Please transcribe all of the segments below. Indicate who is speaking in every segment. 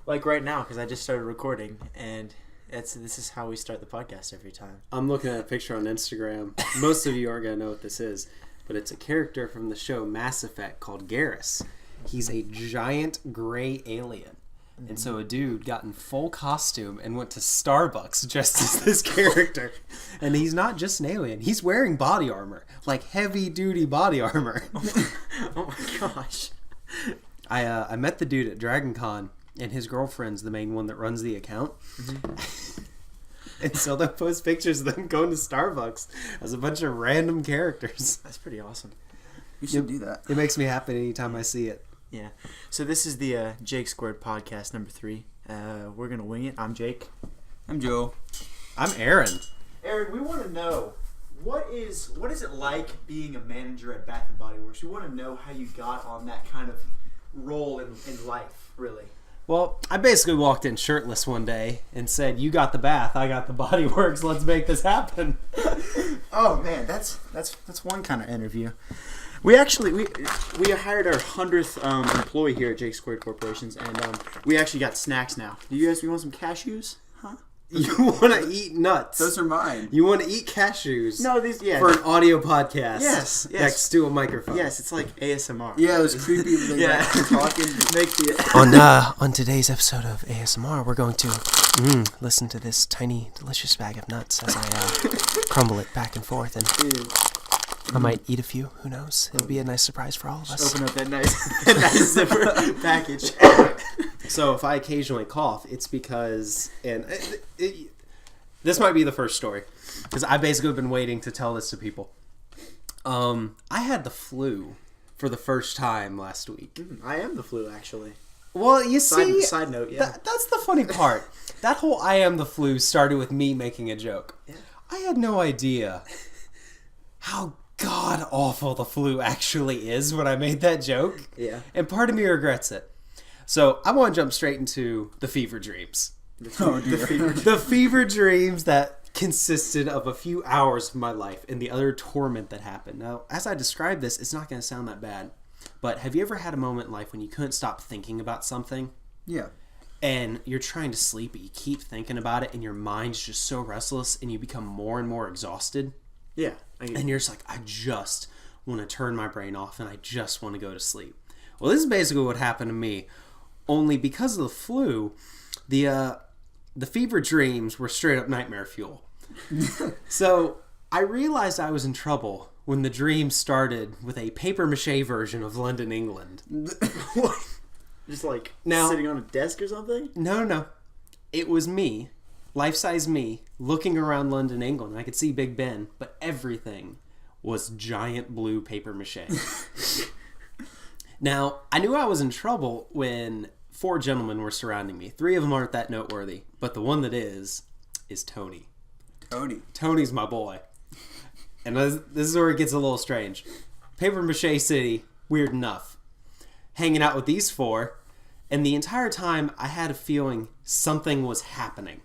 Speaker 1: Like right now, because I just started recording, and this is how we start the podcast every time.
Speaker 2: I'm looking at a picture on Instagram. Most of you aren't going to know what this is, but it's a character from the show Mass Effect called Garrus. He's a giant gray alien. And so a dude got in full costume and went to Starbucks dressed as this character. And he's not just an alien. He's wearing body armor. Like heavy-duty body armor.
Speaker 1: Oh my gosh.
Speaker 2: I met the dude at Dragon Con, and his girlfriend's the main one that runs the account. Mm-hmm. And so they'll post pictures of them going to Starbucks as a bunch of random characters.
Speaker 1: That's pretty awesome.
Speaker 3: You should do that.
Speaker 2: It makes me happy anytime I see it.
Speaker 1: Yeah. So this is the Jake Squared podcast number 3. We're going to wing it. I'm Jake.
Speaker 3: I'm Joe.
Speaker 2: I'm Aaron.
Speaker 1: Aaron, we want to know, what is it like being a manager at Bath & Body Works? We want to know how you got on that kind of role in life, really.
Speaker 2: Well, I basically walked in shirtless one day and said, "You got the bath, I got the Body Works. Let's make this happen."
Speaker 1: Oh man, that's one kind of interview. We actually we hired our 100th employee here at Jake Squared Corporations, and we actually got snacks now. You want some cashews? Huh?
Speaker 2: You want to eat nuts?
Speaker 3: Those are mine.
Speaker 2: You want to eat cashews?
Speaker 1: No, for
Speaker 2: an audio podcast.
Speaker 1: Yes.
Speaker 2: Next to a microphone.
Speaker 1: Yes, it's like ASMR.
Speaker 3: Yeah, it was creepy when they
Speaker 1: Yeah.
Speaker 3: talking.
Speaker 1: Make the
Speaker 2: On today's episode of ASMR, we're going to listen to this tiny, delicious bag of nuts as I crumble it back and forth, and I might eat a few. Who knows? It'll be a nice surprise for all of us.
Speaker 1: Open up that nice zipper package.
Speaker 2: So if I occasionally cough, it's because, and this might be the first story, because I basically have been waiting to tell this to people. I had the flu for the first time last week.
Speaker 1: I am the flu, actually.
Speaker 2: Well, you see,
Speaker 1: Side note, yeah.
Speaker 2: That's the funny part. That whole "I am the flu" started with me making a joke.
Speaker 1: Yeah.
Speaker 2: I had no idea how god awful the flu actually is when I made that joke.
Speaker 1: Yeah.
Speaker 2: And part of me regrets it. So I want to jump straight into the fever dreams. The fever dreams that consisted of a few hours of my life and the other torment that happened. Now, as I describe this, it's not going to sound that bad. But have you ever had a moment in life when you couldn't stop thinking about something?
Speaker 3: Yeah.
Speaker 2: And you're trying to sleep, but you keep thinking about it, and your mind's just so restless, and you become more and more exhausted?
Speaker 1: Yeah.
Speaker 2: And you're just like, I just want to turn my brain off, and I just want to go to sleep. Well, this is basically what happened to me. Only because of the flu, the fever dreams were straight up nightmare fuel. So I realized I was in trouble when the dream started with a papier-mâché version of London, England.
Speaker 1: Just like
Speaker 2: Now-
Speaker 1: sitting on a desk or something?
Speaker 2: No. It was me, life-size me, looking around London, England. I could see Big Ben, but everything was giant blue papier-mâché. Now, I knew I was in trouble when 4 gentlemen were surrounding me. 3 of them aren't that noteworthy, but the one that is Tony. Tony's my boy. And this is where it gets a little strange. Papier-mâché city, weird enough. Hanging out with these 4, and the entire time I had a feeling something was happening.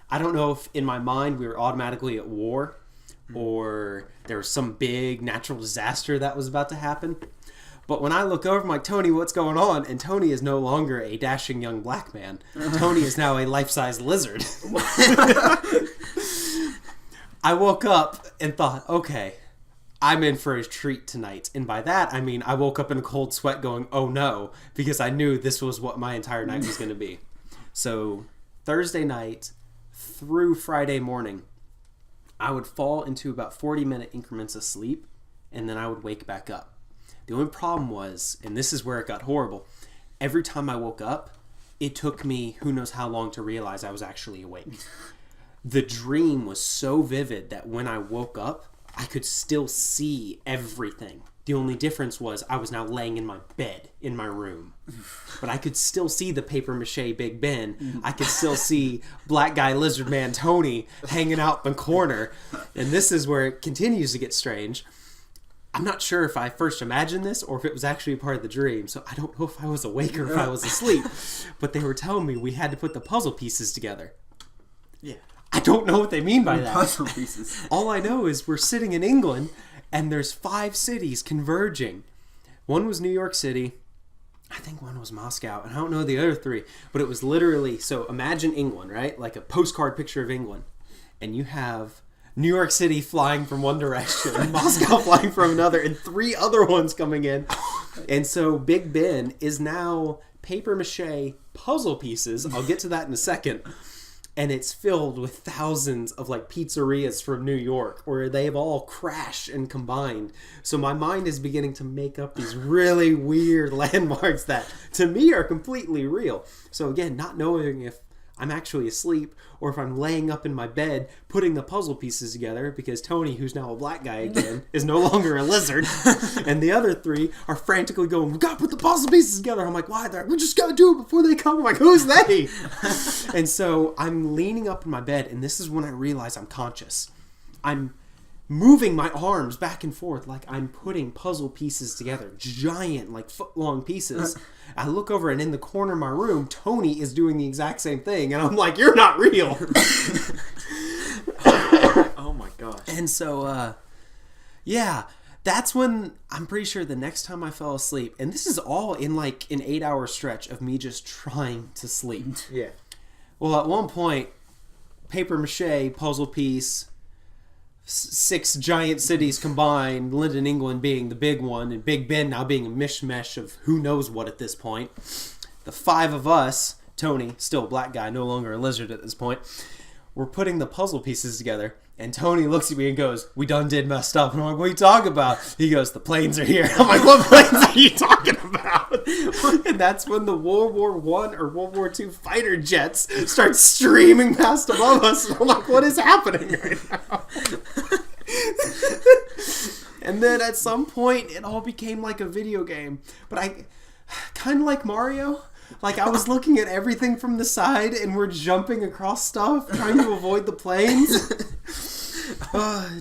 Speaker 2: I don't know if in my mind we were automatically at war, or there was some big natural disaster that was about to happen. But when I look over, I'm like, Tony, what's going on? And Tony is no longer a dashing young black man. Tony is now a life-size lizard. I woke up and thought, okay, I'm in for a treat tonight. And by that, I mean I woke up in a cold sweat going, oh no, because I knew this was what my entire night was going to be. So Thursday night through Friday morning, I would fall into about 40-minute increments of sleep, and then I would wake back up. The only problem was, and this is where it got horrible, every time I woke up, it took me who knows how long to realize I was actually awake. The dream was so vivid that when I woke up, I could still see everything. The only difference was I was now laying in my bed in my room. But I could still see the papier-mâché Big Ben. I could still see black guy lizard man Tony hanging out in the corner. And this is where it continues to get strange. I'm not sure if I first imagined this or if it was actually a part of the dream, so I don't know if I was awake or if I was asleep. But they were telling me we had to put the puzzle pieces together.
Speaker 1: Yeah.
Speaker 2: I don't know what they mean by that.
Speaker 3: Puzzle pieces.
Speaker 2: All I know is we're sitting in England, and there's 5 cities converging. One was New York City, I think one was Moscow, and I don't know the other three, but it was literally, so imagine England, right? Like a postcard picture of England. And you have New York City flying from one direction, and Moscow flying from another, and 3 other ones coming in. And so Big Ben is now paper mache puzzle pieces. I'll get to that in a second. And it's filled with thousands of like pizzerias from New York where they've all crashed and combined. So my mind is beginning to make up these really weird landmarks that to me are completely real. So again, not knowing if I'm actually asleep or if I'm laying up in my bed putting the puzzle pieces together, because Tony, who's now a black guy again, is no longer a lizard. And the other 3 are frantically going, we gotta put the puzzle pieces together. I'm like, why? We just gotta do it before they come. I'm like, who's they? And so I'm leaning up in my bed, and this is when I realize I'm conscious. I'm moving my arms back and forth like I'm putting puzzle pieces together, giant, like foot-long pieces. I look over, and in the corner of my room, Tony is doing the exact same thing, and I'm like, you're not real.
Speaker 1: Oh my gosh.
Speaker 2: And so, yeah, that's when I'm pretty sure the next time I fell asleep, and this is all in like an 8-hour stretch of me just trying to sleep.
Speaker 1: Yeah.
Speaker 2: Well, at one point, paper mache, puzzle piece, 6 giant cities combined, London, England being the big one, and Big Ben now being a mishmash of who knows what at this point. The 5 of us, Tony, still a black guy, no longer a lizard at this point, we're putting the puzzle pieces together, and Tony looks at me and goes, we done did messed up. And I'm like, what are you talking about? He goes, the planes are here. I'm like, what planes are you talking about? And that's when the World War I or World War II fighter jets start streaming past above us. And I'm like, what is happening right now? And then at some point, it all became like a video game. But I kind of like Mario. Like, I was looking at everything from the side, and we're jumping across stuff, trying to avoid the planes.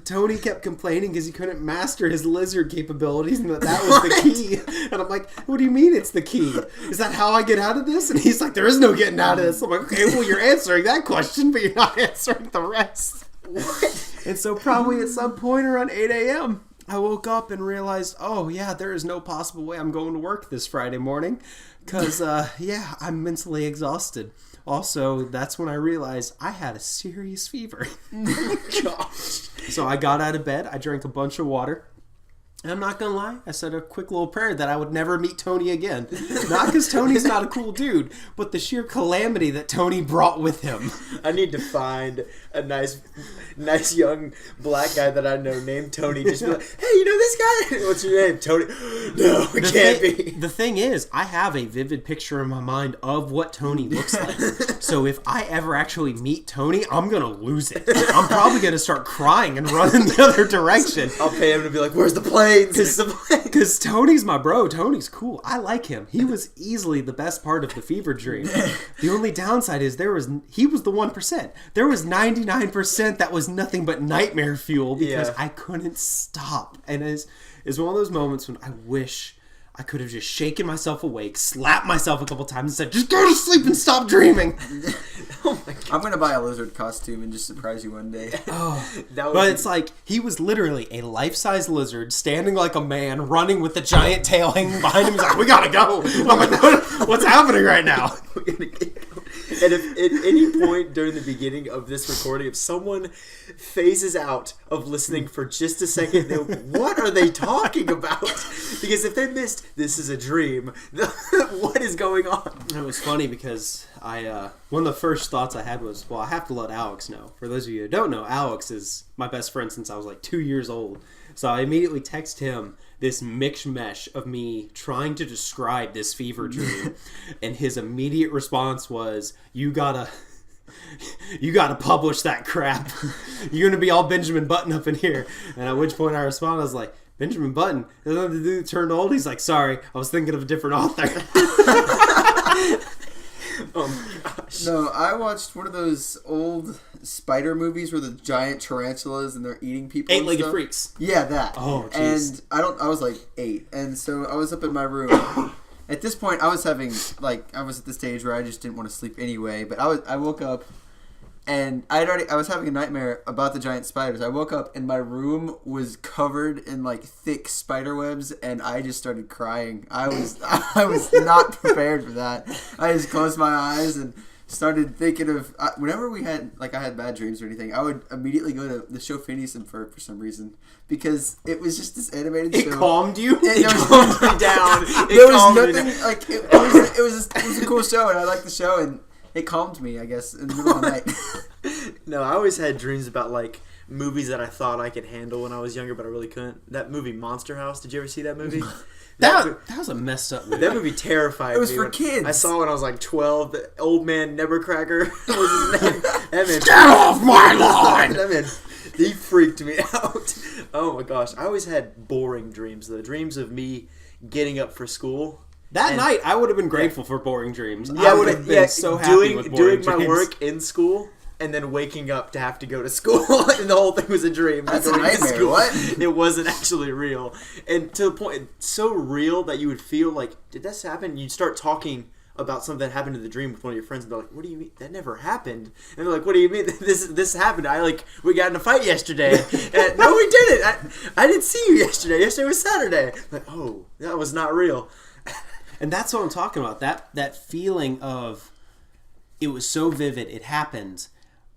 Speaker 2: Tony kept complaining because he couldn't master his lizard capabilities, and that was the key. And I'm like, what do you mean it's the key? Is that how I get out of this? And he's like, there is no getting out of this. I'm like, okay, well, you're answering that question, but you're not answering the rest. What? And so probably at some point around 8 a.m., I woke up and realized, oh, yeah, there is no possible way I'm going to work this Friday morning because, yeah, I'm mentally exhausted. Also, that's when I realized I had a serious fever. Gosh. So I got out of bed. I drank a bunch of water. And I'm not going to lie, I said a quick little prayer that I would never meet Tony again. Not because Tony's not a cool dude, but the sheer calamity that Tony brought with him.
Speaker 1: I need to find a nice young black guy that I know named Tony. Just be like, hey, you know this guy? What's your name? Tony. No, it can't be.
Speaker 2: The thing is, I have a vivid picture in my mind of what Tony looks like. So if I ever actually meet Tony, I'm going to lose it. I'm probably going to start crying and run in the other direction.
Speaker 1: I'll pay him to be like, where's the planes?
Speaker 2: Because Tony's my bro. Tony's cool. I like him. He was easily the best part of the fever dream. The only downside is he was the 1%. There was 99% that was nothing but nightmare fuel because I couldn't stop. And it's one of those moments when I wish I could have just shaken myself awake, slapped myself a couple times, and said, just go to sleep and stop dreaming.
Speaker 3: Oh my God. I'm going to buy a lizard costume and just surprise you one day.
Speaker 2: But it's like, he was literally a life-size lizard standing like a man, running with the giant tail hanging behind him. He's like, we gotta go. And I'm like, what's happening right now?
Speaker 1: And if at any point during the beginning of this recording, if someone phases out of listening for just a second, what are they talking about? Because if they missed, this is a dream. What is going on?
Speaker 2: It was funny because one of the first thoughts I had was, well, I have to let Alex know. For those of you who don't know, Alex is my best friend since I was like 2 years old. So I immediately text him this mix-mesh of me trying to describe this fever dream. And his immediate response was, you gotta publish that crap. You're gonna be all Benjamin Button up in here. And at which point I responded, I was like, Benjamin Button? And then the dude turned old. He's like, sorry, I was thinking of a different author.
Speaker 1: Oh my gosh.
Speaker 3: No, I watched one of those old spider movies where the giant tarantulas and they're eating people.
Speaker 2: Eight-Legged Freaks.
Speaker 3: Yeah, that.
Speaker 2: Oh, jeez.
Speaker 3: And I was like 8, and so I was up in my room. At this point, I was at the stage where I just didn't want to sleep anyway. But I woke up And I was having a nightmare about the giant spiders. I woke up and my room was covered in like thick spider webs, and I just started crying. I was not prepared for that. I just closed my eyes and started thinking of whenever I had bad dreams or anything, I would immediately go to the show Phineas and Ferb for some reason, because it was just this animated show.
Speaker 2: It calmed you.
Speaker 1: It calmed me down.
Speaker 3: There was nothing like it was a cool show, and I liked the show, and it calmed me, I guess, in the middle of the night.
Speaker 1: No, I always had dreams about like movies that I thought I could handle when I was younger, but I really couldn't. That movie Monster House. Did you ever see that movie?
Speaker 2: That was a messed up movie.
Speaker 1: That movie terrified me.
Speaker 3: It was for kids.
Speaker 1: I saw it when I was like 12. The old man Nevercracker was his name. That man,
Speaker 2: Get off my lawn!
Speaker 1: That man, he freaked me out. Oh my gosh. I always had boring dreams. The dreams of me getting up for school.
Speaker 2: That night, I would have been grateful for boring dreams.
Speaker 1: Yeah,
Speaker 2: I would have been so happy with boring
Speaker 1: doing my
Speaker 2: dreams.
Speaker 1: work in school and then waking up to have to go to school, and the whole thing was a dream.
Speaker 3: That's a
Speaker 1: Going to
Speaker 3: nightmare.
Speaker 1: school.
Speaker 3: What?
Speaker 1: It wasn't actually real, and to the point, so real that you would feel like, did this happen? You'd start talking about something that happened in the dream with one of your friends, and they're like, "What do you mean? That never happened." And they're like, "What do you mean? This happened? We got in a fight yesterday." And, no, we didn't. I didn't see you yesterday. Yesterday was Saturday. Like, oh, that was not real.
Speaker 2: And that's what I'm talking about. That feeling of, it was so vivid, it happened.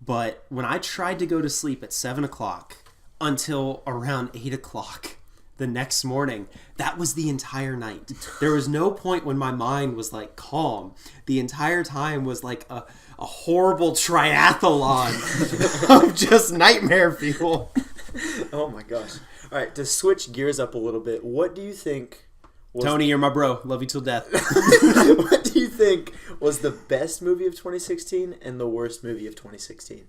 Speaker 2: But when I tried to go to sleep at 7 o'clock until around 8 o'clock the next morning, that was the entire night. There was no point when my mind was like calm. The entire time was like a horrible triathlon of just nightmare fuel.
Speaker 1: Oh my gosh. All right, to switch gears up a little bit, what do you think...
Speaker 2: Tony, you're my bro. Love you till death.
Speaker 1: What do you think was the best movie of 2016 and the worst movie of 2016?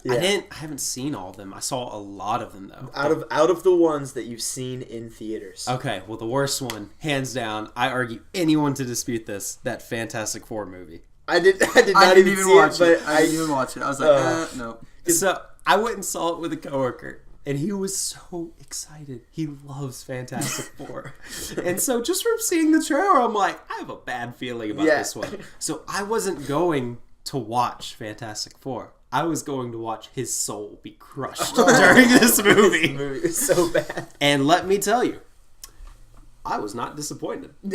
Speaker 1: Yeah.
Speaker 2: I haven't seen all of them. I saw a lot of them though.
Speaker 1: Out of the ones that you've seen in theaters.
Speaker 2: Okay, well the worst one, hands down, I argue anyone to dispute this, that Fantastic Four movie.
Speaker 1: I did not even see
Speaker 3: watch
Speaker 1: it,
Speaker 3: it. I didn't even watch it. I was like, no.
Speaker 2: So I went and saw it with a coworker, and he was so excited. He loves Fantastic Four. And so just from seeing the trailer, I'm like, I have a bad feeling about this one. So I wasn't going to watch Fantastic Four. I was going to watch his soul be crushed during this movie.
Speaker 1: This movie is so bad.
Speaker 2: And let me tell you, I was not disappointed.
Speaker 1: on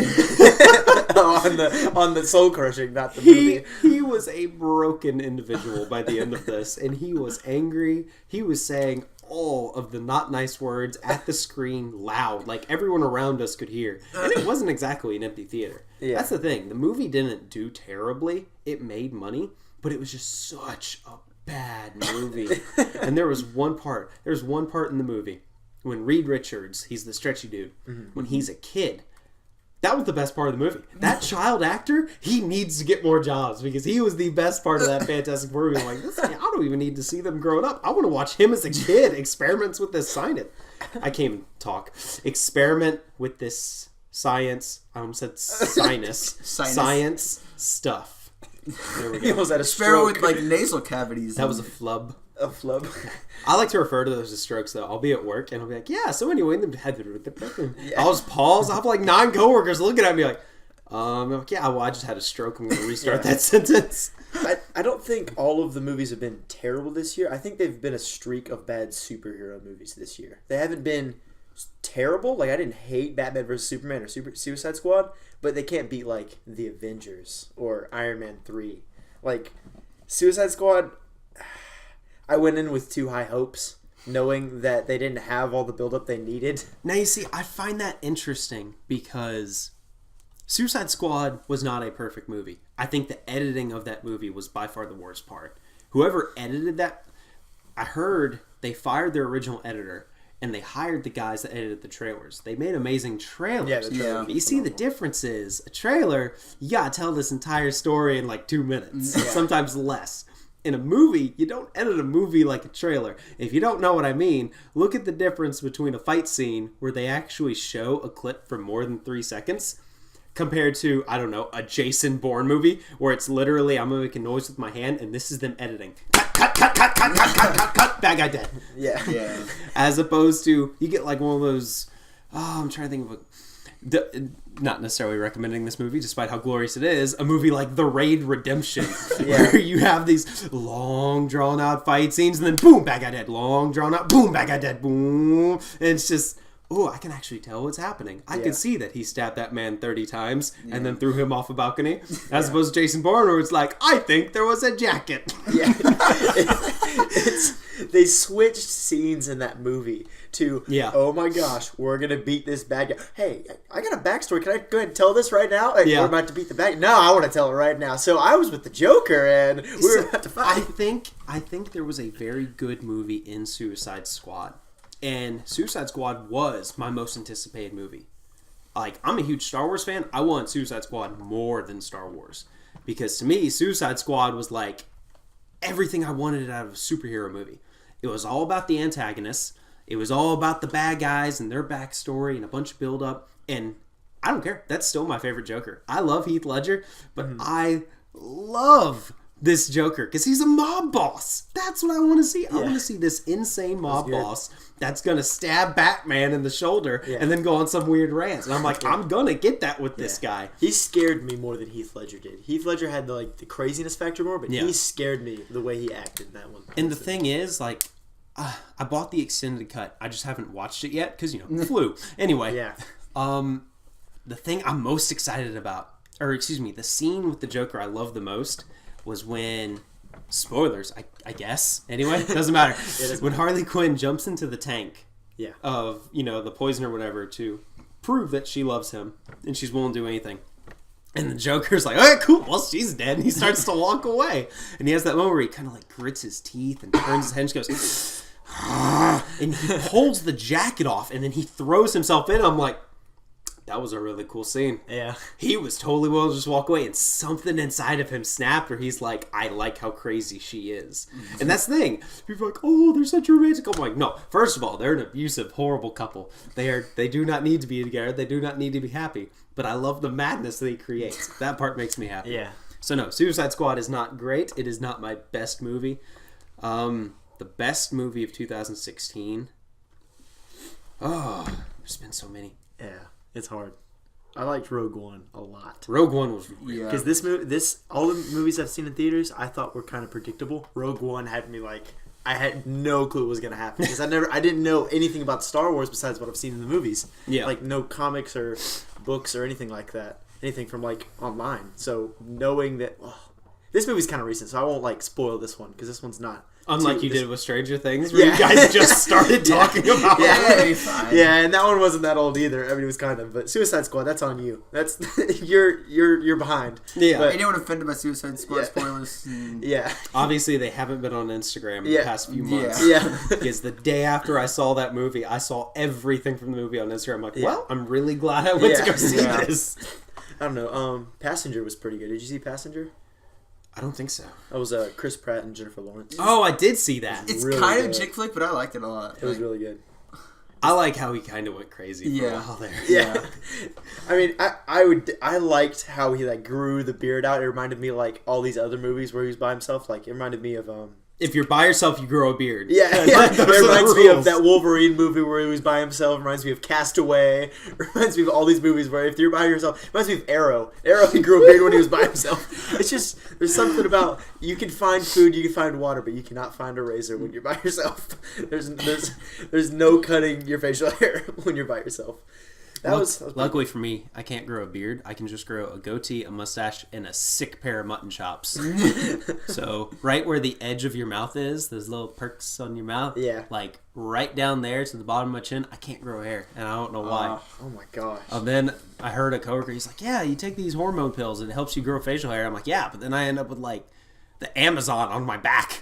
Speaker 1: the soul crushing, not the movie.
Speaker 2: He was a broken individual by the end of this, and he was angry. He was saying all of the not nice words at the screen loud, like everyone around us could hear. And it wasn't exactly an empty theater.
Speaker 1: Yeah.
Speaker 2: That's the thing. The movie didn't do terribly. It made money, but it was just such a bad movie. And there was one part in the movie when Reed Richards, he's the stretchy dude, when he's a kid. That was the best part of the movie. That child actor, he needs to get more jobs because he was the best part of that Fantastic Four movie. I'm like, I don't even need to see them growing up. I want to watch him as a kid. Experiments with this science. I can't even talk. Experiment with this science. I almost said sinus. Science stuff. There we go.
Speaker 1: He almost had a
Speaker 3: Sparrow
Speaker 1: stroke.
Speaker 3: with like nasal cavities.
Speaker 2: That was a flub.
Speaker 1: A flub.
Speaker 2: I like to refer to those as strokes, though. I'll be at work, and I'll be like, yeah, so anyway, I'll just pause. I'll have like 9 coworkers looking at me like, yeah, well, I just had a stroke. I'm going to restart that sentence.
Speaker 1: I don't think all of the movies have been terrible this year. I think they've been a streak of bad superhero movies this year. They haven't been terrible. Like, I didn't hate Batman vs. Superman or Suicide Squad, but they can't beat, like, The Avengers or Iron Man 3. Like, Suicide Squad... I went in with too high hopes, knowing that they didn't have all the build-up they needed.
Speaker 2: Now, you see, I find that interesting because Suicide Squad was not a perfect movie. I think the editing of that movie was by far the worst part. Whoever edited that, I heard they fired their original editor, and they hired the guys that edited the trailers. They made amazing trailers.
Speaker 1: Yeah, the trailer.
Speaker 2: But you see, the difference is, a trailer, you gotta tell this entire story in like 2 minutes, sometimes less. In a movie, you don't edit a movie like a trailer. If you don't know what I mean, look at the difference between a fight scene where they actually show a clip for more than 3 seconds compared to, I don't know, a Jason Bourne movie where it's literally, I'm going to make a noise with my hand and this is them editing. Cut, bad guy dead.
Speaker 1: Yeah.
Speaker 2: As opposed to, you get like one of those, I'm trying to think of Not necessarily recommending this movie, despite how glorious it is. A movie like The Raid Redemption, where you have these long, drawn-out fight scenes, and then boom, bad guy dead. Long, drawn-out, boom, bad guy dead. Boom. And it's just, oh, I can actually tell what's happening. I could see that he stabbed that man 30 times and then threw him off a balcony, as opposed to Jason Bourne, where it's like, I think there was a jacket.
Speaker 4: Yeah. They switched scenes in that movie to, oh my gosh, we're going to beat this bad guy. Hey, I got a backstory. Can I go ahead and tell this right now? Like, we're about to beat the bad guy. No, I want to tell it right now. So I was with the Joker, and we were about to fight.
Speaker 2: I think there was a very good movie in Suicide Squad. And Suicide Squad was my most anticipated movie. Like, I'm a huge Star Wars fan. I want Suicide Squad more than Star Wars. Because to me, Suicide Squad was like everything I wanted out of a superhero movie. It was all about the antagonists. It was all about the bad guys and their backstory and a bunch of build-up. And I don't care. That's still my favorite Joker. I love Heath Ledger, but I love this Joker because he's a mob boss. That's what I want to see. I want to see this insane mob boss that's going to stab Batman in the shoulder and then go on some weird rant. And I'm like, I'm going to get that with this guy.
Speaker 4: He scared me more than Heath Ledger did. Heath Ledger had the craziness factor more, but he scared me the way he acted in that one.
Speaker 2: And the thing is, like, I bought the extended cut. I just haven't watched it yet because, flu. Anyway, the thing I'm most excited about, the scene with the Joker I love the most was when, spoilers, I guess. Anyway, doesn't matter. When Harley Quinn jumps into the tank of, the poison or whatever to prove that she loves him and she's willing to do anything. And the Joker's like, okay, cool, well, she's dead. And he starts to walk away. And he has that moment where he kind of like grits his teeth and turns his head and just goes, and he pulls the jacket off and then he throws himself in. I'm like, that was a really cool scene.
Speaker 4: Yeah.
Speaker 2: He was totally willing to just walk away, and something inside of him snapped where he's like, I like how crazy she is. And that's the thing. People are like, oh, they're such a romantic couple. I'm like, no. First of all, they're an abusive, horrible couple. They do not need to be together. They do not need to be happy. But I love the madness that he creates. That part makes me happy.
Speaker 4: Yeah.
Speaker 2: So no, Suicide Squad is not great. It is not my best movie. The best movie of 2016. Oh, there's been so many.
Speaker 4: Yeah. It's hard. I liked Rogue One a lot.
Speaker 2: Rogue One was really
Speaker 4: because all the movies I've seen in theaters I thought were kind of predictable. Rogue One had me like I had no clue what was gonna happen because I didn't know anything about Star Wars besides what I've seen in the movies.
Speaker 2: Yeah,
Speaker 4: like no comics or books or anything like that. Anything from like online. So knowing that this movie's kind of recent, so I won't like spoil this one because this one's not.
Speaker 2: Unlike you did with Stranger Things, where you guys just started talking about it.
Speaker 4: Yeah, and that one wasn't that old either. I mean, it was kind of. But Suicide Squad, that's on you. That's you're behind.
Speaker 2: Yeah.
Speaker 4: But,
Speaker 3: anyone offended by Suicide Squad spoilers?
Speaker 4: Yeah.
Speaker 2: Obviously, they haven't been on Instagram in the past few months.
Speaker 4: Yeah.
Speaker 2: Because the day after I saw that movie, I saw everything from the movie on Instagram. I'm like, well, I'm really glad I went to go see this.
Speaker 4: I don't know. Passenger was pretty good. Did you see Passenger?
Speaker 2: I don't think so.
Speaker 4: That was Chris Pratt and Jennifer Lawrence.
Speaker 2: Oh, I did see that.
Speaker 3: It's really kind of a chick flick, but I liked it a lot.
Speaker 4: It was really good.
Speaker 2: I like how he kind of went crazy for a while there.
Speaker 4: Yeah. I mean, I liked how he like grew the beard out. It reminded me of, like all these other movies where he was by himself. Like it reminded me of
Speaker 2: if you're by yourself, you grow a beard.
Speaker 4: Yeah. It reminds me of that Wolverine movie where he was by himself. It reminds me of Castaway. It reminds me of all these movies where if you're by yourself, it reminds me of Arrow. Arrow, he grew a beard when he was by himself. It's just, there's something about, you can find food, you can find water, but you cannot find a razor when you're by yourself. There's no cutting your facial hair when you're by yourself. That was
Speaker 2: luckily for me, I can't grow a beard. I can just grow a goatee, a mustache, and a sick pair of mutton chops. So right where the edge of your mouth is, those little perks on your mouth, like right down there to the bottom of my chin, I can't grow hair, and I don't know why.
Speaker 4: Oh my gosh.
Speaker 2: Then I heard a coworker, he's like, yeah, you take these hormone pills and it helps you grow facial hair. I'm like, yeah, but then I end up with like the Amazon on my back.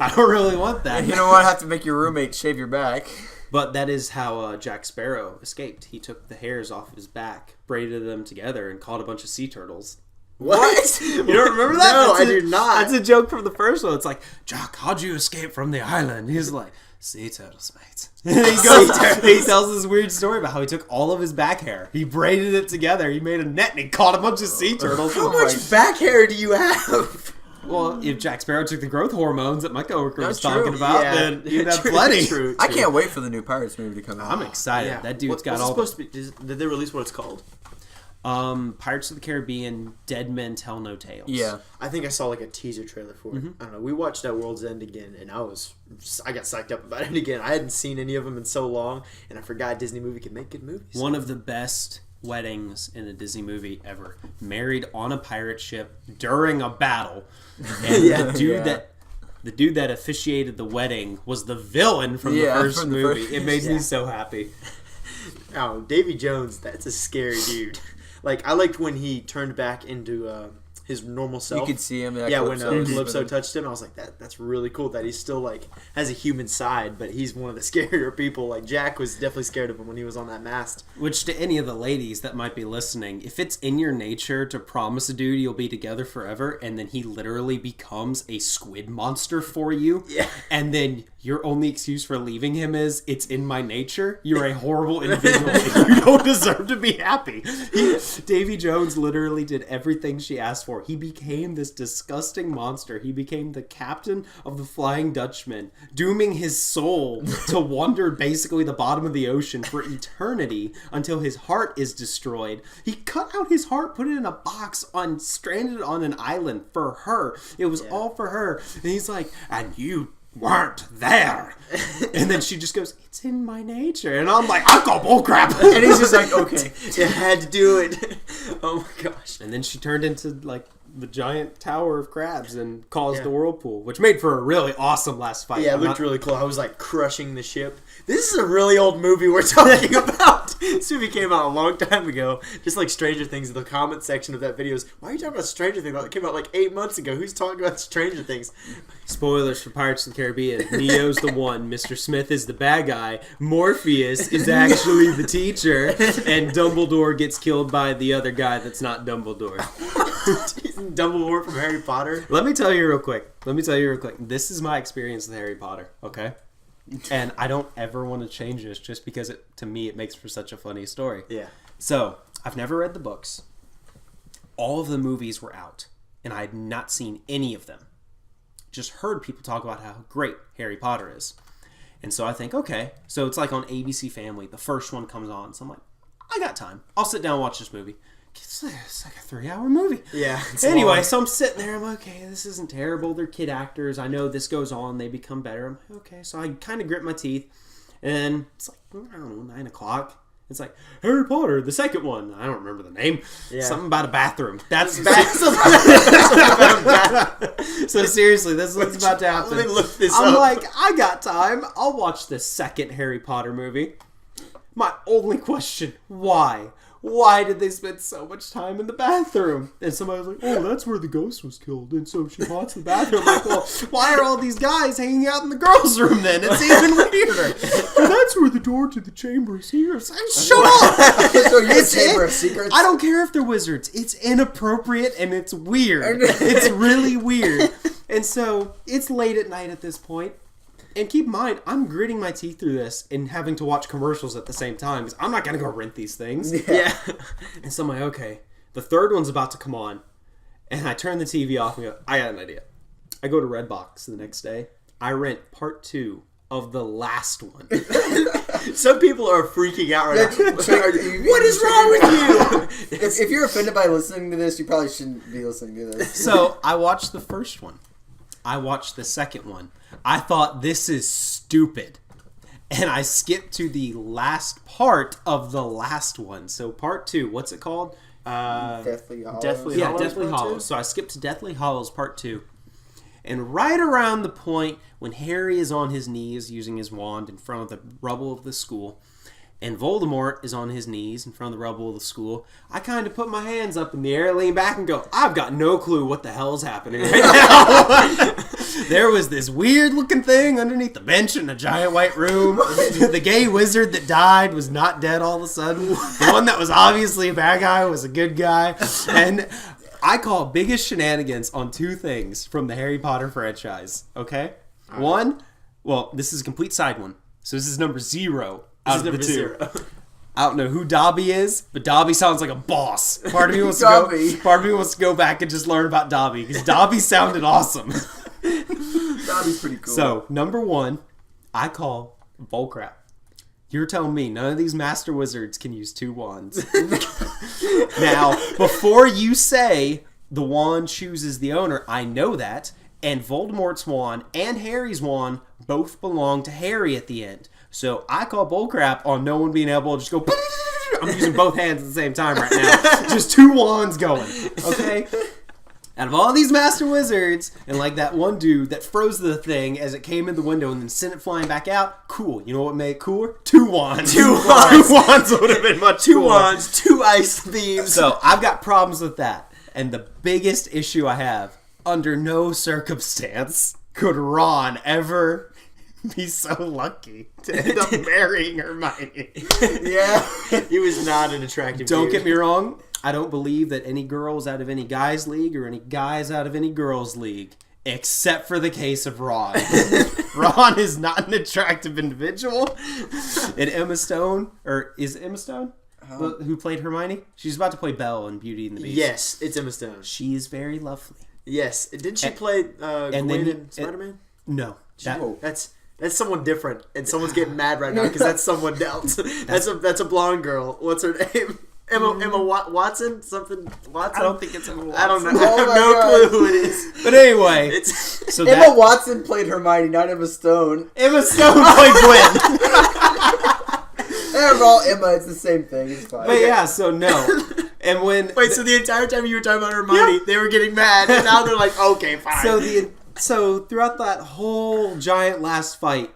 Speaker 2: I don't really want that.
Speaker 3: You don't want to have to make your roommate shave your back.
Speaker 2: But that is how Jack Sparrow escaped. He took the hairs off of his back, braided them together, and caught a bunch of sea turtles.
Speaker 4: What?
Speaker 2: You don't remember that?
Speaker 4: No, I do not.
Speaker 2: That's a joke from the first one. It's like, Jack, how'd you escape from the island? He's like, sea turtles, mate. He tells this weird story about how he took all of his back hair. He braided it together. He made a net and he caught a bunch of sea turtles.
Speaker 4: How much back hair do you have?
Speaker 2: Well, if Jack Sparrow took the growth hormones that my coworker was
Speaker 3: That's true.
Speaker 2: talking about,
Speaker 4: Yeah.
Speaker 2: then you'd have
Speaker 4: True,
Speaker 2: plenty.
Speaker 4: True,
Speaker 3: I can't wait for the new Pirates movie to come out.
Speaker 2: I'm excited.
Speaker 4: Yeah.
Speaker 2: That dude's got
Speaker 4: what's
Speaker 2: all.
Speaker 4: it supposed to be? Did they release what it's called?
Speaker 2: Pirates of the Caribbean, Dead Men Tell No Tales.
Speaker 3: Yeah.
Speaker 4: I think I saw like a teaser trailer for it. I don't know. We watched that World's End again, and I got psyched up about it again. I hadn't seen any of them in so long, and I forgot Disney movie could make good movies.
Speaker 2: One of the best weddings in a Disney movie ever. Married on a pirate ship during a battle, and the dude that officiated the wedding was the villain from the first
Speaker 3: from the
Speaker 2: movie.
Speaker 3: first-
Speaker 2: It made me so happy.
Speaker 4: Oh, Davy Jones, that's a scary dude. Like, I liked when he turned back into his normal self.
Speaker 3: You could see him. That
Speaker 4: Yeah, when
Speaker 3: Calypso
Speaker 4: Calypso touched him, I was like, that's really cool that he's still, like, has a human side, but he's one of the scarier people. Like, Jack was definitely scared of him when he was on that mast.
Speaker 2: Which, to any of the ladies that might be listening, if it's in your nature to promise a dude you'll be together forever, and then he literally becomes a squid monster for you,
Speaker 4: Yeah.
Speaker 2: and then your only excuse for leaving him is, it's in my nature, you're a horrible individual, and you don't deserve to be happy. Davy Jones literally did everything she asked for. He became this disgusting monster. He became the captain of the Flying Dutchman, dooming his soul to wander basically the bottom of the ocean for eternity until his heart is destroyed. He cut out his heart, put it in a box, stranded on an island for her. It was all for her. And he's like, and you weren't there. And then she just goes, it's in my nature. And I'm like, I call bullcrap.
Speaker 3: And he's just like, okay.
Speaker 4: You had to do it. Oh my gosh.
Speaker 2: And then she turned into like the giant tower of crabs and caused the whirlpool, which made for a really awesome last fight.
Speaker 4: Yeah, it looked really cool. I was like crushing the ship. This is a really old movie we're talking about. This movie came out a long time ago. Just like Stranger Things, the comment section of that video is, why are you talking about Stranger Things? It came out like 8 months ago. Who's talking about Stranger Things?
Speaker 2: Spoilers for Pirates of the Caribbean. Neo's the one. Mr. Smith is the bad guy. Morpheus is actually the teacher. And Dumbledore gets killed by the other guy that's not Dumbledore.
Speaker 4: Dumbledore from Harry Potter.
Speaker 2: Let me tell you real quick. This is my experience with Harry Potter, okay? And I don't ever want to change this just because to me it makes for such a funny story.
Speaker 4: Yeah.
Speaker 2: So, I've never read the books. All of the movies were out, and I had not seen any of them. Just heard people talk about how great Harry Potter is. And so I think, okay, so it's like on ABC Family, the first one comes on. So I'm like, I got time. I'll sit down and watch this movie. It's like a 3-hour movie.
Speaker 4: Yeah.
Speaker 2: Anyway, so I'm sitting there. I'm like, okay, this isn't terrible. They're kid actors. I know this goes on. They become better. I'm like, okay. So I kind of grit my teeth. And it's like, I don't know, 9 o'clock. It's like, Harry Potter, the second one. I don't remember the name.
Speaker 4: Yeah.
Speaker 2: Something about a bathroom. So seriously, this is what's about to happen.
Speaker 4: Let me look this
Speaker 2: I'm
Speaker 4: up.
Speaker 2: like, I got time. I'll watch the second Harry Potter movie. My only question, why? Why did they spend so much time in the bathroom? And somebody was like, oh, that's where the ghost was killed. And so she haunts the bathroom. I'm like, well, why are all these guys hanging out in the girls' room then? It's even weirder. And that's where the door to the chamber is here. It's like, shut up!
Speaker 3: So you're
Speaker 2: It's
Speaker 3: a chamber
Speaker 2: it.
Speaker 3: of secrets?
Speaker 2: I don't care if they're wizards. It's inappropriate and it's weird. It's really weird. And so it's late at night at this point. And keep in mind, I'm gritting my teeth through this and having to watch commercials at the same time because I'm not going to go rent these things.
Speaker 4: Yeah.
Speaker 2: And so I'm like, okay, the third one's about to come on. And I turn the TV off and go, I got an idea. I go to Redbox the next day. I rent part 2 of the last one.
Speaker 4: Some people are freaking out right now.
Speaker 3: What
Speaker 4: What is wrong with you?
Speaker 3: If you're offended by listening to this, you probably shouldn't be listening to this.
Speaker 2: So I watched the first one. I watched the second one. I thought, this is stupid. And I skipped to the last part of the last one. So part 2, what's it called?
Speaker 3: Deathly Hallows.
Speaker 4: Deathly
Speaker 2: Yeah,
Speaker 4: Hallows
Speaker 2: Deathly
Speaker 4: Part
Speaker 2: Hallows. So I skipped to Deathly Hallows Part 2. And right around the point when Harry is on his knees using his wand in front of the rubble of the school, and Voldemort is on his knees in front of the rubble of the school, I kind of put my hands up in the air, lean back, and go, I've got no clue what the hell's happening right now. There was this weird-looking thing underneath the bench in a giant white room. The gay wizard that died was not dead all of a sudden. The one that was obviously a bad guy was a good guy. And I call biggest shenanigans on 2 things from the Harry Potter franchise, okay? One, well, this is a complete side one. So this is number 0 out of the 2. I don't know who Dobby is, but Dobby sounds like a boss. Part of me wants to go back and just learn about Dobby because Dobby sounded awesome.
Speaker 3: Dobby's pretty cool.
Speaker 2: So, number 1, I call bullcrap. You're telling me none of these master wizards can use 2 wands. Now, before you say the wand chooses the owner, I know that, and Voldemort's wand and Harry's wand both belong to Harry at the end. So I call bullcrap on no one being able to just go. I'm using both hands at the same time right now. Just 2 wands going. Okay? Out of all these master wizards, and like that one dude that froze the thing as it came in the window and then sent it flying back out, cool. You know what made it cooler? 2 wands.
Speaker 4: 2 wands.
Speaker 2: 2 wands would have been much
Speaker 4: 2
Speaker 2: cooler.
Speaker 4: wands, 2 ice beams.
Speaker 2: So I've got problems with that. And the biggest issue I have, under no circumstance could Ron ever be so lucky to end up marrying Hermione.
Speaker 3: Yeah.
Speaker 4: He was not an attractive
Speaker 2: Don't
Speaker 4: dude.
Speaker 2: get me wrong. I don't believe that any girls out of any guys' league or any guys out of any girls' league, except for the case of Ron. Ron is not an attractive individual. And Emma Stone, or is it Emma Stone? Who played Hermione? She's about to play Belle in Beauty and the Beast.
Speaker 4: Yes, it's Emma Stone.
Speaker 2: She is very lovely.
Speaker 4: Yes. Didn't she play Gwen in Spider-Man?
Speaker 2: No.
Speaker 4: That's someone different, and someone's getting mad right now because that's someone else. That's a blonde girl. What's her name? Emma Watson? Something Watson?
Speaker 2: I don't think it's Emma Watson.
Speaker 4: I don't know.
Speaker 3: Oh
Speaker 4: I have
Speaker 3: my
Speaker 4: no
Speaker 3: God.
Speaker 4: clue who it is.
Speaker 2: But anyway,
Speaker 4: It's
Speaker 2: so
Speaker 3: Emma Watson played Hermione, not Emma Stone.
Speaker 2: Emma Stone played Gwen.
Speaker 3: They're all Emma. It's the same thing. It's fine.
Speaker 2: But yeah, so no. And when
Speaker 4: Wait, so the entire time you were talking about Hermione, they were getting mad, and now they're like, okay, fine.
Speaker 2: so throughout that whole giant last fight,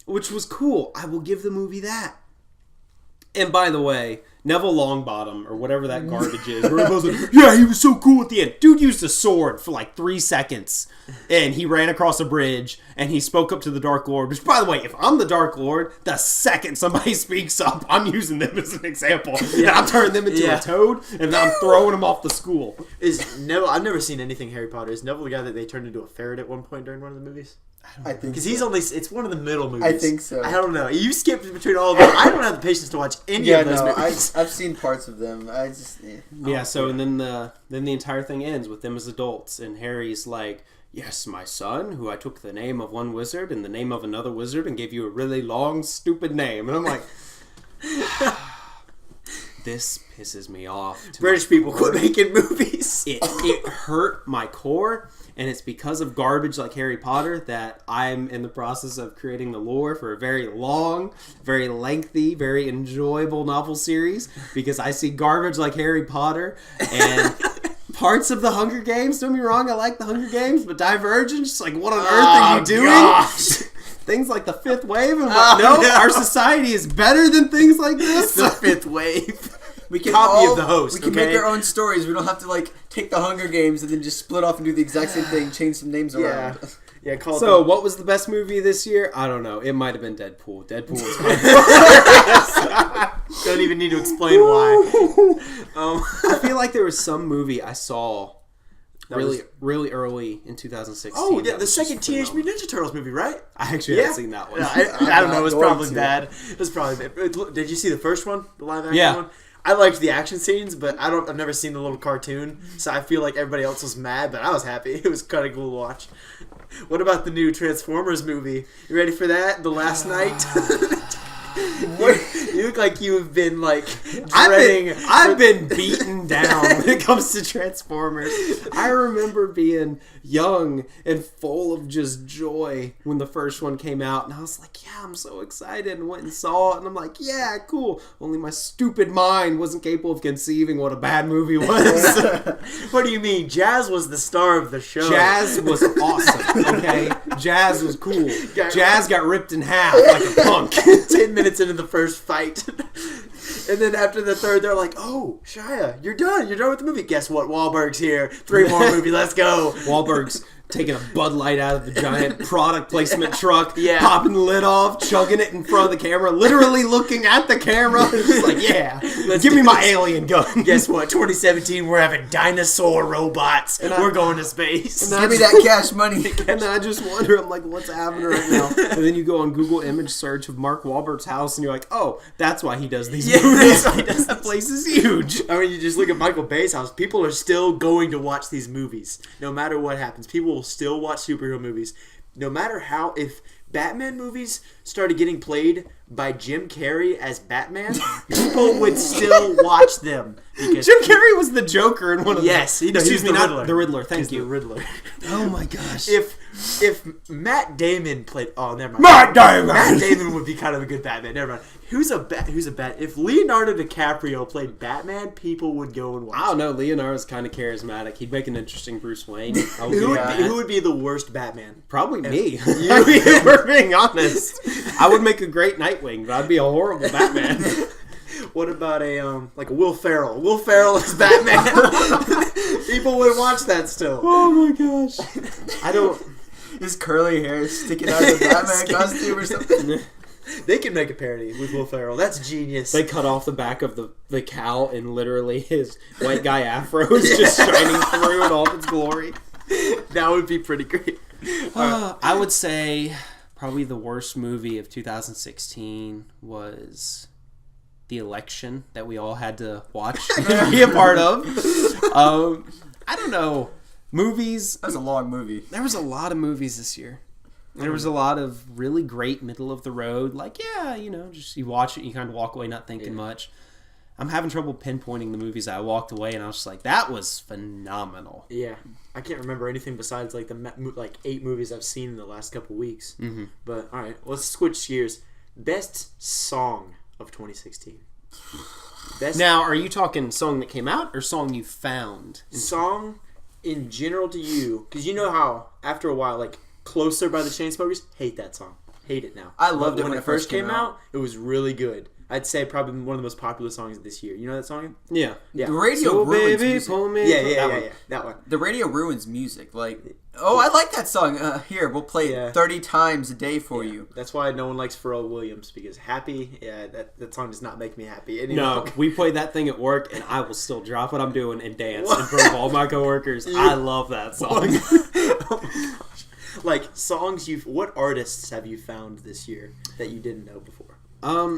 Speaker 2: which was cool, I will give the movie that. And by the way, Neville Longbottom, or whatever that garbage is, where everyone's like, yeah, he was so cool at the end. Dude used a sword for like 3 seconds, and he ran across a bridge, and he spoke up to the Dark Lord, which, by the way, if I'm the Dark Lord, the second somebody speaks up, I'm using them as an example. And I'm turning them into a toad, and I'm throwing them off the school.
Speaker 4: Is Neville? I've never seen anything Harry Potter. Is Neville the guy that they turned into a ferret at one point during one of the movies?
Speaker 3: I think
Speaker 4: Because
Speaker 3: so.
Speaker 4: he's only, it's one of the middle movies.
Speaker 3: I think so.
Speaker 4: I don't know. You skipped between all of them. I don't have the patience to watch any of those movies.
Speaker 3: I've seen parts of them. I just
Speaker 2: Yeah, so and then the entire thing ends with them as adults, and Harry's like, yes, my son, who I took the name of one wizard and the name of another wizard and gave you a really long, stupid name. And I'm like, this pisses me off.
Speaker 4: British people quit making movies.
Speaker 2: It hurt my core, and it's because of garbage like Harry Potter that I'm in the process of creating the lore for a very long, very lengthy, very enjoyable novel series, because I see garbage like Harry Potter and parts of the Hunger Games. Don't be wrong, I like the Hunger Games, but Divergence, like, what on earth are you doing?
Speaker 4: Gosh.
Speaker 2: Things like the Fifth Wave, and I'm like, no, our society is better than things like this.
Speaker 4: The Fifth Wave.
Speaker 3: we can
Speaker 4: Copy of the host.
Speaker 3: We can make our own stories. We don't have to like take the Hunger Games and then just split off and do the exact same thing, change some names around.
Speaker 4: Yeah, call
Speaker 2: So,
Speaker 4: it
Speaker 2: what was the best movie this year? I don't know. It might have been Deadpool. Deadpool was my
Speaker 4: Don't even need to explain why.
Speaker 2: I feel like there was some movie I saw really early in 2016.
Speaker 4: Oh, yeah,
Speaker 2: that
Speaker 4: the
Speaker 2: was
Speaker 4: second
Speaker 2: just
Speaker 4: Teenage
Speaker 2: phenomenal.
Speaker 4: Mutant Ninja Turtles movie, right?
Speaker 2: I actually haven't seen that one.
Speaker 4: Yeah, I don't know. It was
Speaker 3: going
Speaker 4: probably
Speaker 3: to.
Speaker 4: bad. It was probably bad. Did you see the first one, the live action
Speaker 2: Yeah.
Speaker 4: one? I liked the action scenes, but I've never seen the little cartoon, so I feel like everybody else was mad, but I was happy. It was kind of cool to watch. What about the new Transformers movie? You ready for that? The Last Night? You look like you've been like dreading.
Speaker 2: I've been beaten down when it comes to Transformers. I remember being young and full of just joy when the first one came out, and I was like, yeah, I'm so excited, and went and saw it, and I'm like, yeah, cool. Only my stupid mind wasn't capable of conceiving what a bad movie was.
Speaker 4: What do you mean? Jazz was the star of the show.
Speaker 2: Jazz was awesome, okay? Jazz was cool. Jazz got ripped in half like a punk.
Speaker 4: 10 minutes into the first fight. And then after the third, they're like, oh, Shia, you're done. You're done with the movie. Guess what? Wahlberg's here. 3 more movies. Let's go.
Speaker 2: Wahlberg's taking a Bud Light out of the giant product placement truck,
Speaker 4: Yeah.
Speaker 2: popping the lid off, chugging it in front of the camera, literally looking at the camera. Just like, yeah, give me my alien gun.
Speaker 4: Guess what? 2017, we're having dinosaur robots. And we're going to space.
Speaker 3: Give me that cash money.
Speaker 2: And then I just wonder, I'm like, what's happening right now? And then you go on Google image search of Mark Wahlberg's house, and you're like, oh, that's why he does these movies.
Speaker 4: That's why he does
Speaker 2: That place is huge.
Speaker 4: I mean, you just look at Michael Bay's house. People are still going to watch these movies. No matter what happens. People will still watch superhero movies. No matter how... If Batman movies started getting played by Jim Carrey as Batman, people would still watch them. Because
Speaker 2: Jim Carrey was the Joker in one of
Speaker 4: Yes,
Speaker 2: the...
Speaker 4: he was
Speaker 2: Excuse me,
Speaker 4: the
Speaker 2: not
Speaker 4: Riddler.
Speaker 2: the Riddler. Thank
Speaker 4: He's
Speaker 2: you.
Speaker 4: the Riddler.
Speaker 2: Oh my gosh.
Speaker 4: If Matt Damon played... Oh, never mind.
Speaker 2: Matt Damon!
Speaker 4: Matt Damon would be kind of a good Batman. Never mind. Who's a bat? If Leonardo DiCaprio played Batman, people would go and watch
Speaker 2: I don't know. Leonardo's kind of charismatic. He'd make an interesting Bruce Wayne. I would
Speaker 4: Who
Speaker 2: give
Speaker 4: would,
Speaker 2: that.
Speaker 4: be, who would be the worst Batman?
Speaker 2: Probably me. If we're being honest. I would make a great Nightwing, but I'd be a horrible Batman.
Speaker 4: What about a like a Will Ferrell? Will Ferrell as Batman. People would watch that still.
Speaker 2: Oh my gosh. I don't...
Speaker 3: His curly hair is sticking out of the Batman costume or something.
Speaker 4: They could make a parody with Will Ferrell. That's genius.
Speaker 2: They cut off the back of the cowl, and literally his white guy afro is just shining through in all of its glory.
Speaker 4: That would be pretty great.
Speaker 2: I would say probably the worst movie of 2016 was The Election that we all had to watch and be a part of. I don't know. Movies.
Speaker 3: That was a long movie.
Speaker 2: There was a lot of movies this year. There was a lot of really great middle of the road. Like, yeah, you know, just you watch it, you kind of walk away not thinking much. I'm having trouble pinpointing the movies I walked away, and I was just like, that was phenomenal.
Speaker 4: Yeah, I can't remember anything besides like the 8 movies I've seen in the last couple weeks. Mm-hmm. But all right, let's switch gears. Best song of 2016. Best
Speaker 2: Now, are you talking song that came out or song you found?
Speaker 4: song in general to you, because you know how after a while, like Closer by the Chainsmokers, hate that song. Hate it now.
Speaker 3: I loved it
Speaker 4: when it first came out. It was really good. I'd say probably one of the most popular songs this year. You know that song?
Speaker 2: Yeah.
Speaker 4: Yeah.
Speaker 3: The radio
Speaker 2: So
Speaker 3: ruins
Speaker 2: baby,
Speaker 3: music.
Speaker 2: pull me.
Speaker 4: Yeah. That one.
Speaker 3: The radio ruins music. Like, oh, I like that song. Here, we'll play it 30 times a day for you.
Speaker 4: That's why no one likes Pharrell Williams, because Happy, that song does not make me happy anymore.
Speaker 2: No, we play that thing at work, and I will still drop what I'm doing and dance in front of all my coworkers. I love that song.
Speaker 4: Like songs what artists have you found this year that you didn't know before?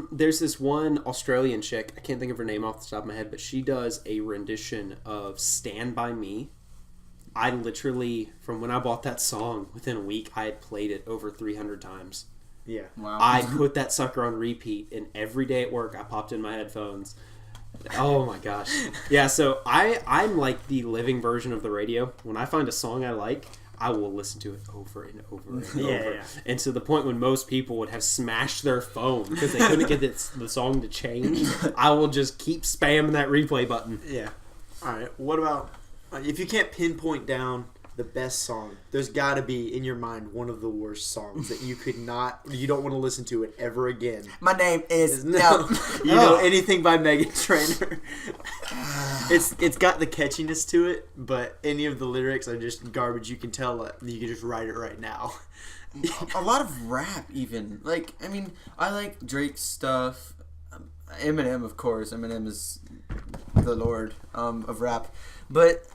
Speaker 2: There's this one Australian chick, I can't think of her name off the top of my head, but she does a rendition of Stand By Me. I literally, from when I bought that song, within a week, I had played it over 300 times.
Speaker 4: Yeah.
Speaker 3: Wow.
Speaker 2: I put that sucker on repeat, and every day at work, I popped in my headphones. Oh my gosh. Yeah, so I'm like the living version of the radio. When I find a song I like, I will listen to it over and over and over.
Speaker 4: Yeah.
Speaker 2: And to the point when most people would have smashed their phone because they couldn't get the song to change, I will just keep spamming that replay button.
Speaker 4: Yeah. All right. What about if you can't pinpoint down the best song? There's got to be in your mind one of the worst songs that you don't want to listen to it ever again.
Speaker 3: My name is
Speaker 4: No. You know anything by Meghan Trainor? It's got the catchiness to it, but any of the lyrics are just garbage. You can tell you can just write it right now.
Speaker 3: A lot of rap, even. Like, I mean, I like Drake's stuff. Eminem, of course. Eminem is the lord of rap. But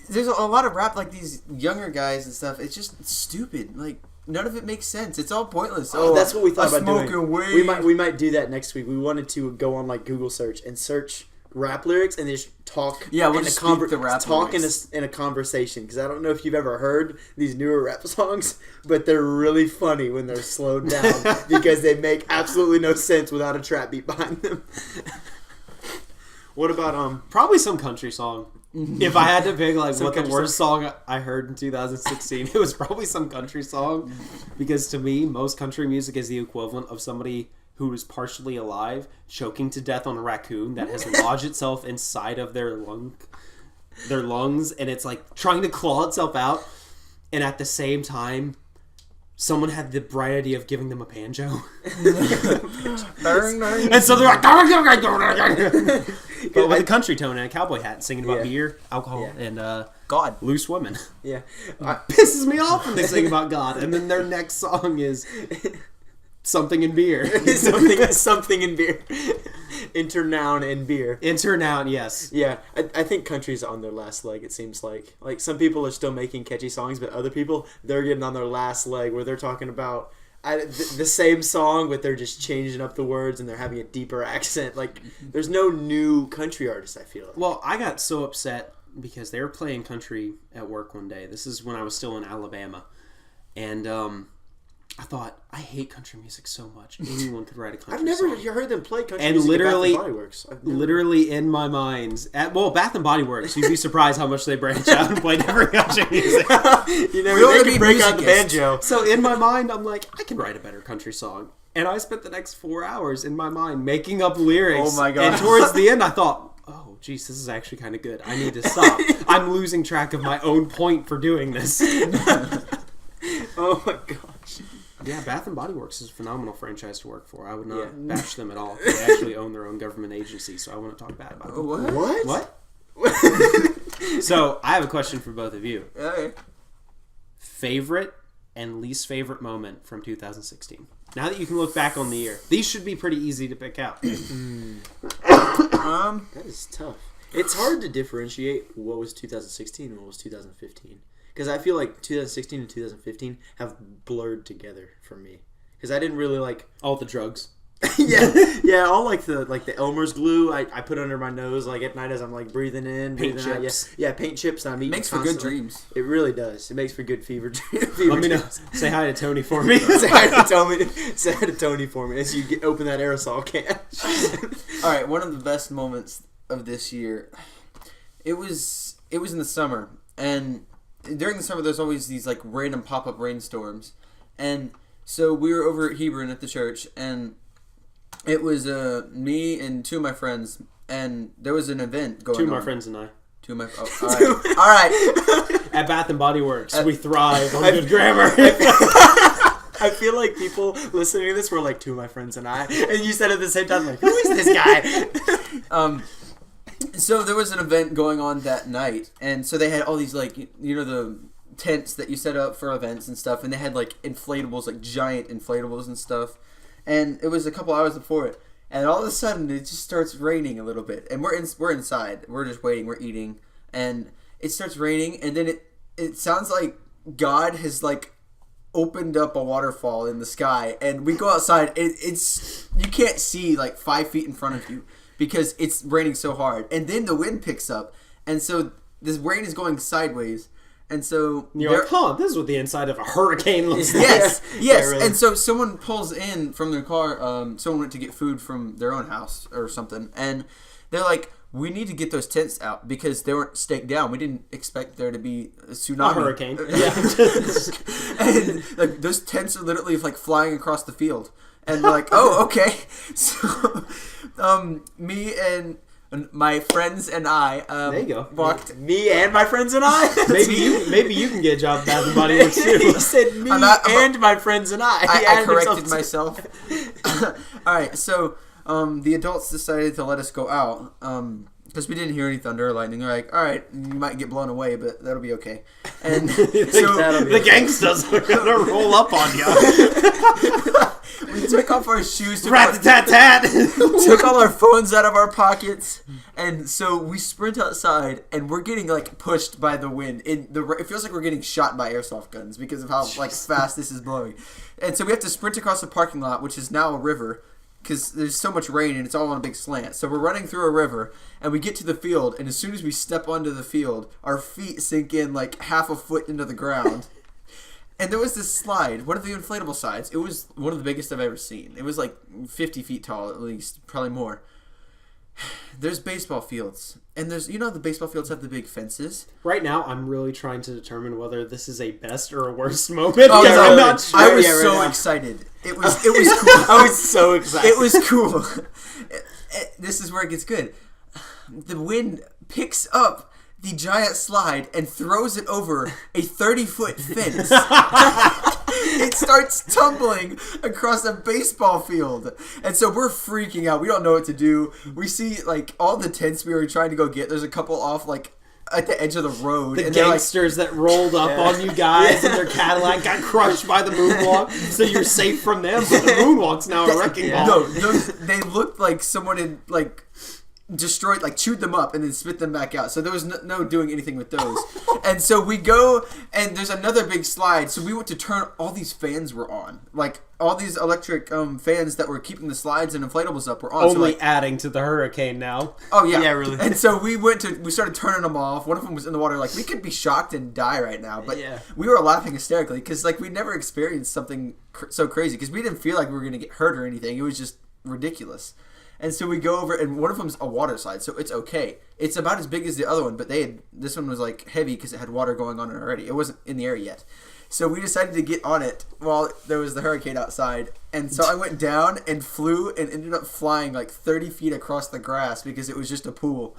Speaker 3: there's a lot of rap, like these younger guys and stuff. It's just stupid. Like, none of it makes sense. It's all pointless.
Speaker 4: Oh, that's what we thought about doing.
Speaker 3: smoking weed.
Speaker 4: We might do that next week. We wanted to go on like Google search and search rap lyrics and just talk.
Speaker 3: Yeah, we'll
Speaker 4: in
Speaker 3: just
Speaker 4: a conver-
Speaker 3: speak the rap
Speaker 4: talk
Speaker 3: lyrics.
Speaker 4: in a conversation, because I don't know if you've ever heard these newer rap songs, but they're really funny when they're slowed down because they make absolutely no sense without a trap beat behind them. What about
Speaker 2: Probably some country song. If I had to pick like
Speaker 4: Some
Speaker 2: what the
Speaker 4: country
Speaker 2: worst song I heard in 2016, it was probably some country song. Because to me, most country music is the equivalent of somebody who is partially alive choking to death on a raccoon that has lodged itself inside of their lungs, and it's like trying to claw itself out, and at the same time someone had the bright idea of giving them a banjo. And so they're like but with a country tone and a cowboy hat, singing about beer, alcohol, and
Speaker 3: God.
Speaker 2: Loose women.
Speaker 4: Yeah.
Speaker 2: Pisses me off when they sing about God, and then their next song is something in beer.
Speaker 4: something in beer. Internoun in beer.
Speaker 2: Internoun, yes.
Speaker 4: Yeah, I think country's on their last leg, it seems like. Like, some people are still making catchy songs, but other people, they're getting on their last leg where they're talking about the same song, but they're just changing up the words and they're having a deeper accent. Like, there's no new country artist, I feel like.
Speaker 2: Well, I got so upset because they were playing country at work one day. This is when I was still in Alabama. And I thought, I hate country music so much. Anyone could write a country
Speaker 4: I've never
Speaker 2: song.
Speaker 4: heard them play country
Speaker 2: And
Speaker 4: music
Speaker 2: literally,
Speaker 4: at Bath & Body Works.
Speaker 2: literally in my mind, Bath and Body Works, you'd be surprised how much they branch out and play different country music.
Speaker 4: You never they can break out the banjo.
Speaker 2: So in my mind, I'm like, I can write a better country song. And I spent the next 4 hours in my mind making up lyrics.
Speaker 3: Oh my God.
Speaker 2: And towards the end, I thought, oh, geez, this is actually kind of good. I need to stop. I'm losing track of my own point for doing this.
Speaker 4: Oh my gosh.
Speaker 2: Yeah, Bath and Body Works is a phenomenal franchise to work for. I would not bash them at all. They actually own their own government agency, so I wouldn't talk bad about them.
Speaker 3: What?
Speaker 2: What? So, I have a question for both of you.
Speaker 3: Okay.
Speaker 2: Favorite and least favorite moment from 2016? Now that you can look back on the year. These should be pretty easy to pick out.
Speaker 4: That is tough. It's hard to differentiate what was 2016 and what was 2015. Because I feel like 2016 and 2015 have blurred together for me. Because I didn't really like...
Speaker 2: All the drugs.
Speaker 4: yeah, all the Elmer's glue I put under my nose like at night as I'm like breathing in,
Speaker 2: Paint
Speaker 4: breathing out.
Speaker 2: chips.
Speaker 4: Yeah, paint chips. And I'm eating
Speaker 3: Makes for
Speaker 4: constantly.
Speaker 3: good dreams.
Speaker 4: It really does. It makes for good fever
Speaker 2: Let me know.
Speaker 4: dreams.
Speaker 2: Say hi to Tony for me.
Speaker 4: Say hi to Tony for me as you open that aerosol can.
Speaker 3: All right, one of the best moments of this year. It was in the summer, and during the summer there's always these like random pop-up rainstorms, and so we were over at Hebron at the church, and it was me and two of my friends, and there was an event going on.
Speaker 2: Two of my friends and I.
Speaker 3: Two of my all right. All right.
Speaker 2: At Bath and Body Works, we thrive on good grammar.
Speaker 4: I feel like people listening to this were like, two of my friends and I, and you said at the same time, like, who is this guy?
Speaker 3: So there was an event going on that night, and so they had all these like the tents that you set up for events and stuff, and they had like inflatables, like giant inflatables and stuff, and it was a couple hours before it, and all of a sudden it just starts raining a little bit, and we're inside, we're just waiting, we're eating, and it starts raining, and then it sounds like God has like opened up a waterfall in the sky, and we go outside, it's you can't see like 5 feet in front of you because it's raining so hard, and then the wind picks up, and so this rain is going sideways, and so
Speaker 2: You're like, this is what the inside of a hurricane looks like.
Speaker 3: yes,
Speaker 4: Yeah, really.
Speaker 3: and so someone pulls in from their car. Someone went to get food from their own house or something, and they're like, "We need to get those tents out because they weren't staked down. We didn't expect there to be a tsunami,
Speaker 2: A hurricane."
Speaker 3: and like those tents are literally like flying across the field." And we're like, "Oh, okay." So, me and my friends and I
Speaker 2: There you go.
Speaker 3: walked.
Speaker 4: Me and my friends and I.
Speaker 2: Maybe you can get a job at Bath and Body Works
Speaker 4: He
Speaker 2: too.
Speaker 4: said me and my friends and I. He
Speaker 3: I
Speaker 4: added
Speaker 3: corrected
Speaker 4: himself to-
Speaker 3: myself. All right, so the adults decided to let us go out because we didn't hear any thunder or lightning. They're like, "All right, you might get blown away, but that'll be okay." And so
Speaker 2: The gangsters are gonna roll up on you.
Speaker 3: we took off our shoes,
Speaker 2: Rat-tat-tat.
Speaker 3: took all our phones out of our pockets, and so we sprint outside, and we're getting like pushed by the wind. It feels like we're getting shot by airsoft guns because of how like fast this is blowing. And so we have to sprint across the parking lot, which is now a river, because there's so much rain and it's all on a big slant. So we're running through a river, and we get to the field, and as soon as we step onto the field, our feet sink in like half a foot into the ground. And there was this slide, one of the inflatable slides. It was one of the biggest I've ever seen. It was like 50 feet tall at least, probably more. There's baseball fields, and there's the baseball fields have the big fences.
Speaker 2: Right now, I'm really trying to determine whether this is a best or a worst moment.
Speaker 3: Oh,
Speaker 2: because
Speaker 3: no,
Speaker 2: I'm not sure.
Speaker 3: I was
Speaker 4: right
Speaker 3: so
Speaker 4: now.
Speaker 3: excited. It was cool.
Speaker 4: I was so excited.
Speaker 3: It was cool. This is where it gets good. The wind picks up the giant slide and throws it over a 30-foot fence. It starts tumbling across a baseball field. And so we're freaking out. We don't know what to do. We see like all the tents we were trying to go get. There's a couple off like at the edge of the road.
Speaker 2: The
Speaker 3: and they're like,
Speaker 2: gangsters that rolled up on you guys in their Cadillac got crushed by the moonwalk, so you're safe from them. But the moonwalk's now a wrecking ball.
Speaker 3: no, they looked like someone had like destroyed, like chewed them up and then spit them back out. So there was no doing anything with those. And so we go, and there's another big slide. So we went to turn, all these fans were on, like all these electric fans that were keeping the slides and inflatables up were on.
Speaker 2: Only
Speaker 3: so, like,
Speaker 2: adding to the hurricane now.
Speaker 3: oh yeah,
Speaker 4: Yeah, really.
Speaker 3: And so we started turning them off. One of them was in the water. Like, we could be shocked and die right now, but
Speaker 4: Yeah.
Speaker 3: we were laughing hysterically because like we never experienced something so crazy because we didn't feel like we were gonna get hurt or anything. It was just ridiculous. And so we go over, and one of them's a water slide, so it's okay. It's about as big as the other one, but this one was like heavy because it had water going on it already. It wasn't in the air yet. So we decided to get on it while there was the hurricane outside. And so I went down and flew and ended up flying like 30 feet across the grass because it was just a pool.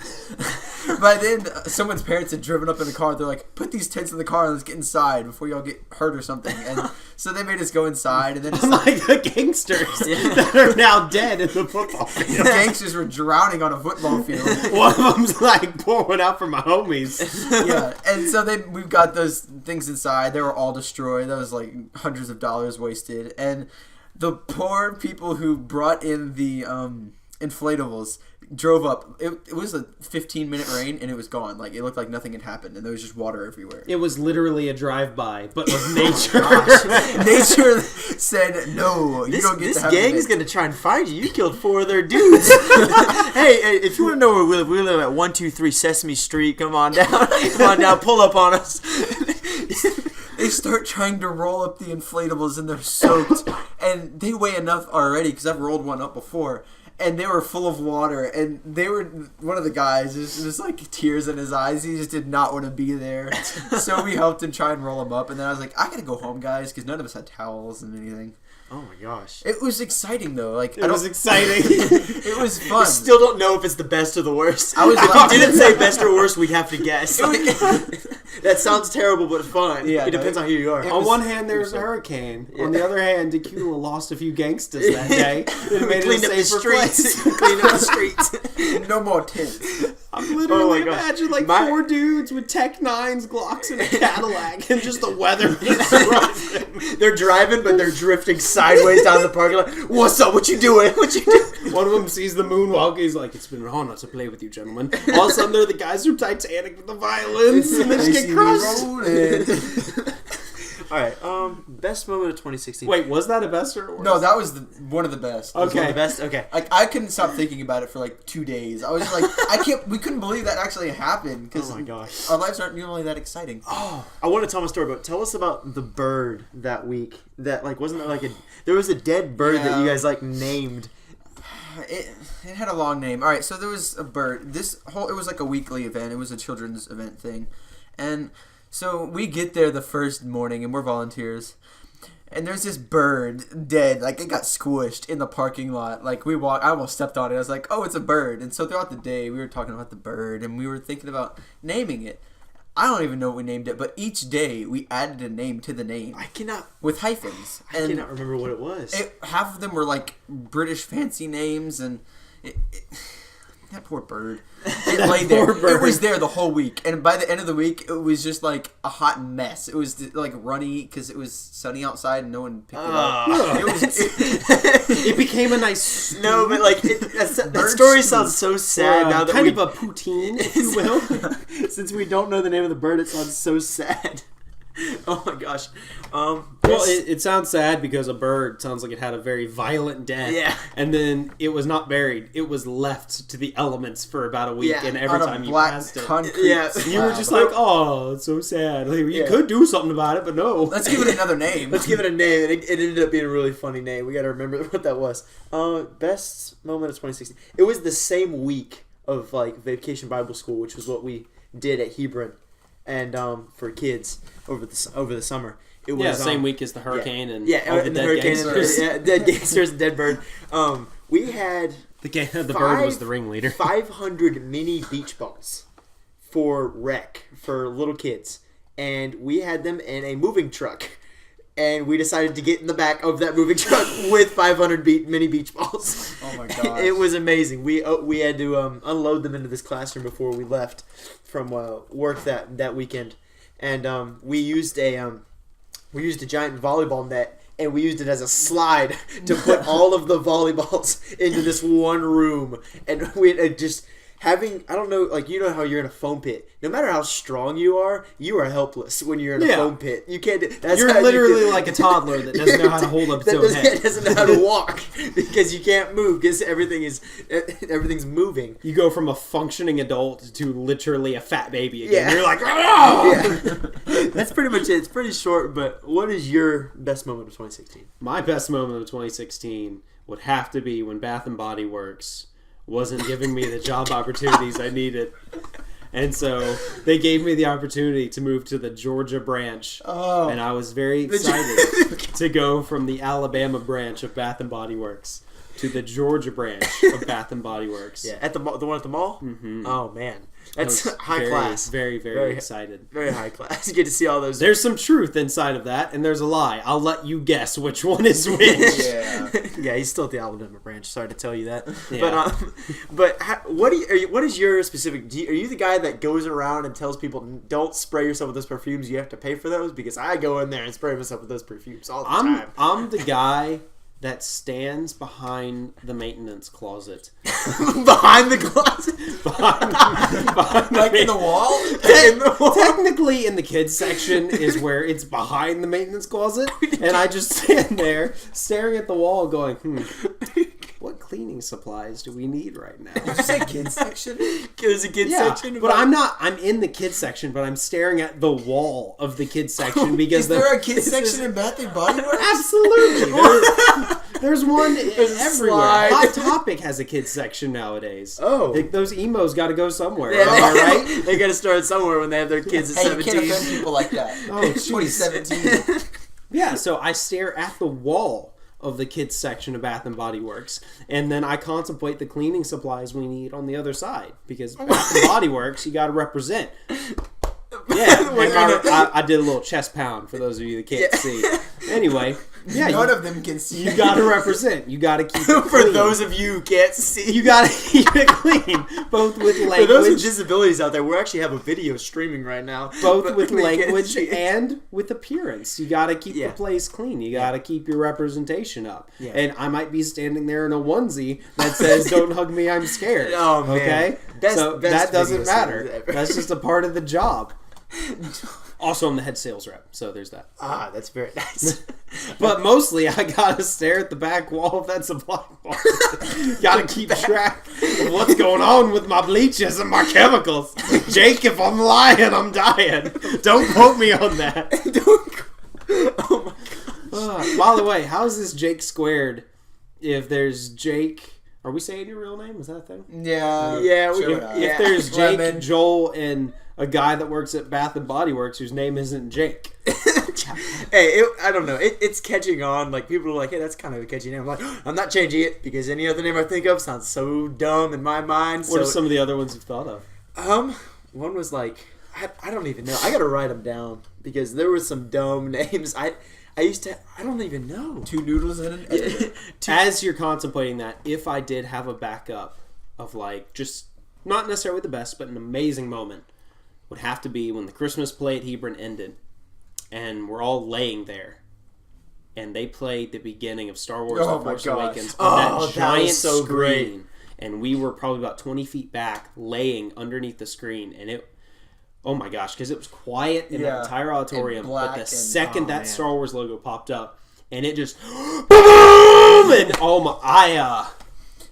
Speaker 3: By then, someone's parents had driven up in the car. They're like, put these tents in the car and let's get inside before y'all get hurt or something. And so they made us go inside. And then
Speaker 2: Unlike the gangsters that are now dead in the football
Speaker 3: the
Speaker 2: field.
Speaker 3: gangsters were drowning on a football field.
Speaker 2: One of them's like pouring out for my homies.
Speaker 3: Yeah, and so we've got those things inside. They were all destroyed. That was like hundreds of dollars wasted. And the poor people who brought in the inflatables drove up. It was a 15-minute rain, and it was gone. Like, it looked like nothing had happened, and there was just water everywhere.
Speaker 2: It was literally a drive-by, but of nature.
Speaker 3: Nature said, no, you don't get
Speaker 4: This
Speaker 3: to have
Speaker 4: gang
Speaker 3: it."
Speaker 4: is gonna try and find you. You killed 4 of their dudes. hey, if you want to know where we live at 123 Sesame Street. Come on down. Come on down. Pull up on us.
Speaker 3: They start trying to roll up the inflatables, and they're soaked. And they weigh enough already, because I've rolled one up before. And they were full of water, and they were, one of the guys, just like tears in his eyes. He just did not want to be there. So we helped him try and roll him up, and then I was like, I gotta go home, guys, because none of us had towels and anything.
Speaker 4: Oh my gosh.
Speaker 3: It was exciting, though. Like,
Speaker 2: It was exciting.
Speaker 3: It was fun.
Speaker 4: I still don't know if it's the best or the worst.
Speaker 3: I was
Speaker 4: if
Speaker 3: like-
Speaker 4: you didn't say best or worst, we'd have to guess. That sounds terrible, but fun.
Speaker 3: Yeah,
Speaker 4: it depends on who you are.
Speaker 2: On one hand, there was a hurricane. On the other hand, Tequila lost a few gangsters that day. It made
Speaker 4: Cleaned
Speaker 2: it
Speaker 4: up
Speaker 2: a
Speaker 4: the
Speaker 2: safer
Speaker 4: streets.
Speaker 2: place.
Speaker 4: Cleaned up the streets.
Speaker 3: No more tents.
Speaker 2: I'm literally
Speaker 4: Oh my gosh.
Speaker 2: imagine like
Speaker 4: My-
Speaker 2: 4 dudes with Tech 9s, Glocks, and a Cadillac, and just the weather just rising.
Speaker 4: They're driving, but they're drifting sideways down the parking lot. What's up? What you doing? What you doing?
Speaker 2: One of them sees the moonwalk. He's like, "It's been an honor to play with you, gentlemen." All of a sudden, they're the guys from Titanic with the violins, and they just get crushed.
Speaker 4: All right. Best moment of 2016.
Speaker 2: Wait, was that a best or worst?
Speaker 3: No, that was one of the best.
Speaker 2: Okay.
Speaker 4: One of the best. Okay.
Speaker 3: Like, I couldn't stop thinking about it for like 2 days. I was just like, we couldn't believe that actually happened, because
Speaker 4: Oh my gosh.
Speaker 3: our lives aren't normally that exciting.
Speaker 4: I want to tell my story, but tell us about the bird that week. That like wasn't there like there was a dead bird that you guys like named.
Speaker 3: It had a long name. All right, so there was a bird. It was like a weekly event. It was a children's event thing, and so we get there the first morning, and we're volunteers. And there's this bird dead, like it got squished in the parking lot. Like I almost stepped on it. I was like, "Oh, it's a bird." And so throughout the day, we were talking about the bird, and we were thinking about naming it. I don't even know what we named it, but each day we added a name to the name
Speaker 4: I cannot
Speaker 3: with hyphens.
Speaker 4: I cannot remember what it was.
Speaker 3: Half of them were like British fancy names, and that poor bird. It lay there.
Speaker 2: poor bird.
Speaker 3: It was there the whole week, and by the end of the week, it was just like a hot mess. It was like runny because it was sunny outside and no one picked it up. It was.
Speaker 2: It became a nice
Speaker 4: No, but like that
Speaker 3: Bird
Speaker 4: story
Speaker 3: stew.
Speaker 4: sounds so sad now that
Speaker 2: kind
Speaker 4: we
Speaker 2: of a poutine, if you will.
Speaker 4: since we don't know the name of the bird, it sounds so sad. Oh my gosh.
Speaker 2: Well,
Speaker 4: Best-
Speaker 2: it sounds sad because a bird sounds like it had a very violent death.
Speaker 4: Yeah.
Speaker 2: And then it was not buried. It was left to the elements for about a week,
Speaker 4: Yeah,
Speaker 2: and every
Speaker 3: on
Speaker 2: time
Speaker 3: a
Speaker 2: you
Speaker 3: black
Speaker 2: passed it,
Speaker 3: concrete
Speaker 4: Yeah.
Speaker 2: you were just like, "Oh, it's so sad." Like, you could do something about it, but no.
Speaker 3: Let's give it another name.
Speaker 4: Let's give it a name. It ended up being a really funny name. We got to remember what that was. Best moment of 2016. It was the same week of like Vacation Bible School, which was what we did at Hebron, and for kids over the summer. It was
Speaker 2: same week as the hurricane and
Speaker 4: yeah,
Speaker 2: all the
Speaker 4: and
Speaker 2: dead
Speaker 4: hurricane
Speaker 2: gangsters.
Speaker 4: and dead gangsters and dead bird. We had
Speaker 2: The bird was the ringleader.
Speaker 4: 500 mini beach balls for rec for little kids, and we had them in a moving truck, and we decided to get in the back of that moving truck with 500 mini beach balls.
Speaker 3: Oh Oh my gosh.
Speaker 4: It was amazing. We had to unload them into this classroom before we left from work that weekend, and we used a giant volleyball net. And we used it as a slide to put all of the volleyballs into this one room. And we just having, I don't know, like, you know how you're in a foam pit. No matter how strong you are helpless when you're in a foam pit. You can't.
Speaker 2: You're literally like a toddler that doesn't know how to hold up its own head.
Speaker 4: Doesn't know how to walk because you can't move because everything's moving.
Speaker 2: You go from a functioning adult to literally a fat baby again. Yeah. You're like, oh!
Speaker 4: Yeah. That's pretty much it. It's pretty short, but what is your best moment of 2016?
Speaker 2: My best moment of 2016 would have to be when Bath and Body Works wasn't giving me the job opportunities I needed. And so they gave me the opportunity to move to the Georgia branch. Oh. And I was very excited to go from the Alabama branch of Bath and Body Works to the Georgia branch of Bath and Body Works.
Speaker 4: Yeah, at the one at the mall?
Speaker 2: Mm-hmm.
Speaker 4: Oh, man. That's high class.
Speaker 2: Very, very excited.
Speaker 4: Very high class. You get to see all those.
Speaker 2: There's some truth inside of that, and there's a lie. I'll let you guess which one is which.
Speaker 4: Yeah, he's still at the Alabama branch. Sorry to tell you that. Yeah. But what is your specific? Are you the guy that goes around and tells people don't spray yourself with those perfumes? You have to pay for those because I go in there and spray myself with those perfumes all the time.
Speaker 2: I'm the guy that stands behind the maintenance closet.
Speaker 4: Behind the closet?
Speaker 3: behind like in the wall?
Speaker 4: In the wall?
Speaker 2: Technically, in the kids section is where it's behind the maintenance closet. And I just stand there staring at the wall going, what cleaning supplies do we need right now?
Speaker 3: Did you say kids section?
Speaker 4: There's a kids section?
Speaker 2: But I'm in the kids section, but I'm staring at the wall of the kids section because
Speaker 3: is there a kids section in Bath and Body Works?
Speaker 2: Absolutely. There's one everywhere.
Speaker 4: Slide.
Speaker 2: Hot Topic has a kids section nowadays.
Speaker 4: Oh.
Speaker 2: Those emos got to go somewhere.
Speaker 4: Yeah,
Speaker 2: am I right?
Speaker 4: They got to start somewhere when they have their kids at 17.
Speaker 3: You can't offend people like that.
Speaker 2: Oh,
Speaker 3: it's 2017.
Speaker 2: Yeah, so I stare at the wall of the kids section of Bath and Body Works, and then I contemplate the cleaning supplies we need on the other side because Bath and Body Works, you got to represent. Yeah, I did a little chest pound for those of you that can't see. Anyway, yeah,
Speaker 3: none of them can see.
Speaker 2: You got to represent. You got to keep it clean.
Speaker 4: For those of you who can't see,
Speaker 2: you got to keep it clean, both with language.
Speaker 4: For those with disabilities out there, we actually have a video streaming right now.
Speaker 2: Both with language and with appearance. You got to keep the place clean. You got to keep your representation up. Yeah. And I might be standing there in a onesie that says, "Don't hug me, I'm scared."
Speaker 4: Oh man.
Speaker 2: Okay,
Speaker 4: best
Speaker 2: that doesn't matter. That's just a part of the job. Also, I'm the head sales rep, so there's that.
Speaker 4: Ah, that's very nice.
Speaker 2: But mostly, I gotta stare at the back wall of that supply closet. Gotta keep track of what's going on with my bleaches and my chemicals. Jake, if I'm lying, I'm dying. Don't quote me on that.
Speaker 4: Oh my gosh.
Speaker 2: By the way, how's this Jake squared? If there's Jake, are we saying your real name? Is that a thing?
Speaker 3: Yeah.
Speaker 2: If there's Jake, Joel, and a guy that works at Bath and Body Works whose name isn't Jake.
Speaker 4: Hey, I don't know. It's catching on. Like, people are like, hey, that's kind of a catchy name. I'm like, I'm not changing it because any other name I think of sounds so dumb in my mind.
Speaker 2: What are some of the other ones you've thought of?
Speaker 4: One was like, I don't even know. I got to write them down because there were some dumb names. I don't even know.
Speaker 3: 2 noodles in it?
Speaker 2: As you're contemplating that, if I did have a backup of like, just not necessarily the best, but an amazing moment, would have to be when the Christmas play at Hebron ended, and we're all laying there, and they played the beginning of Star Wars: The Force Awakens on that giant screen,
Speaker 4: great.
Speaker 2: And we were probably about 20 feet back, laying underneath the screen, and it. Oh my gosh, because it was quiet in that entire auditorium, but the second that Star Wars logo popped up, and it just boom, and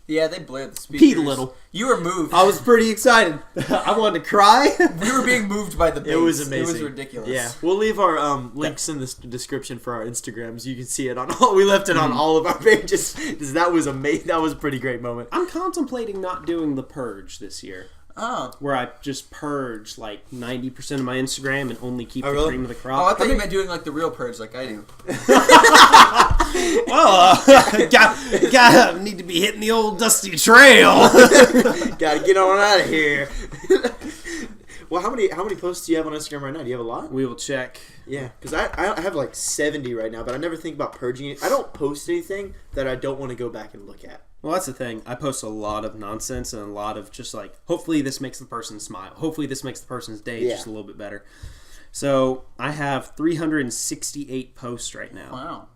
Speaker 3: yeah, they blared the speakers.
Speaker 2: peed a little.
Speaker 3: You were moved.
Speaker 2: I was pretty excited. I wanted to cry.
Speaker 3: We were being moved by the bass.
Speaker 4: It was amazing.
Speaker 3: It was ridiculous.
Speaker 4: Yeah, we'll leave our links in the description for our Instagrams. You can see it on all. We left it on all of our pages. That was amazing. That was a pretty great moment.
Speaker 2: I'm contemplating not doing the purge this year.
Speaker 3: Oh.
Speaker 2: Where I just purge like 90% of my Instagram and only keep the cream of the crop.
Speaker 3: Oh, I thought you meant doing like the real purge like I do.
Speaker 2: Gotta need to be hitting the old dusty trail.
Speaker 4: Gotta get on out of here. Well, how many posts do you have on Instagram right now? Do you have a lot?
Speaker 2: We will check.
Speaker 4: Yeah, because I have like 70 right now, but I never think about purging it. I don't post anything that I don't want to go back and look at.
Speaker 2: Well, that's the thing. I post a lot of nonsense and a lot of just like, hopefully this makes the person smile. Hopefully this makes the person's day just a little bit better. So I have 368 posts right now.
Speaker 3: Wow.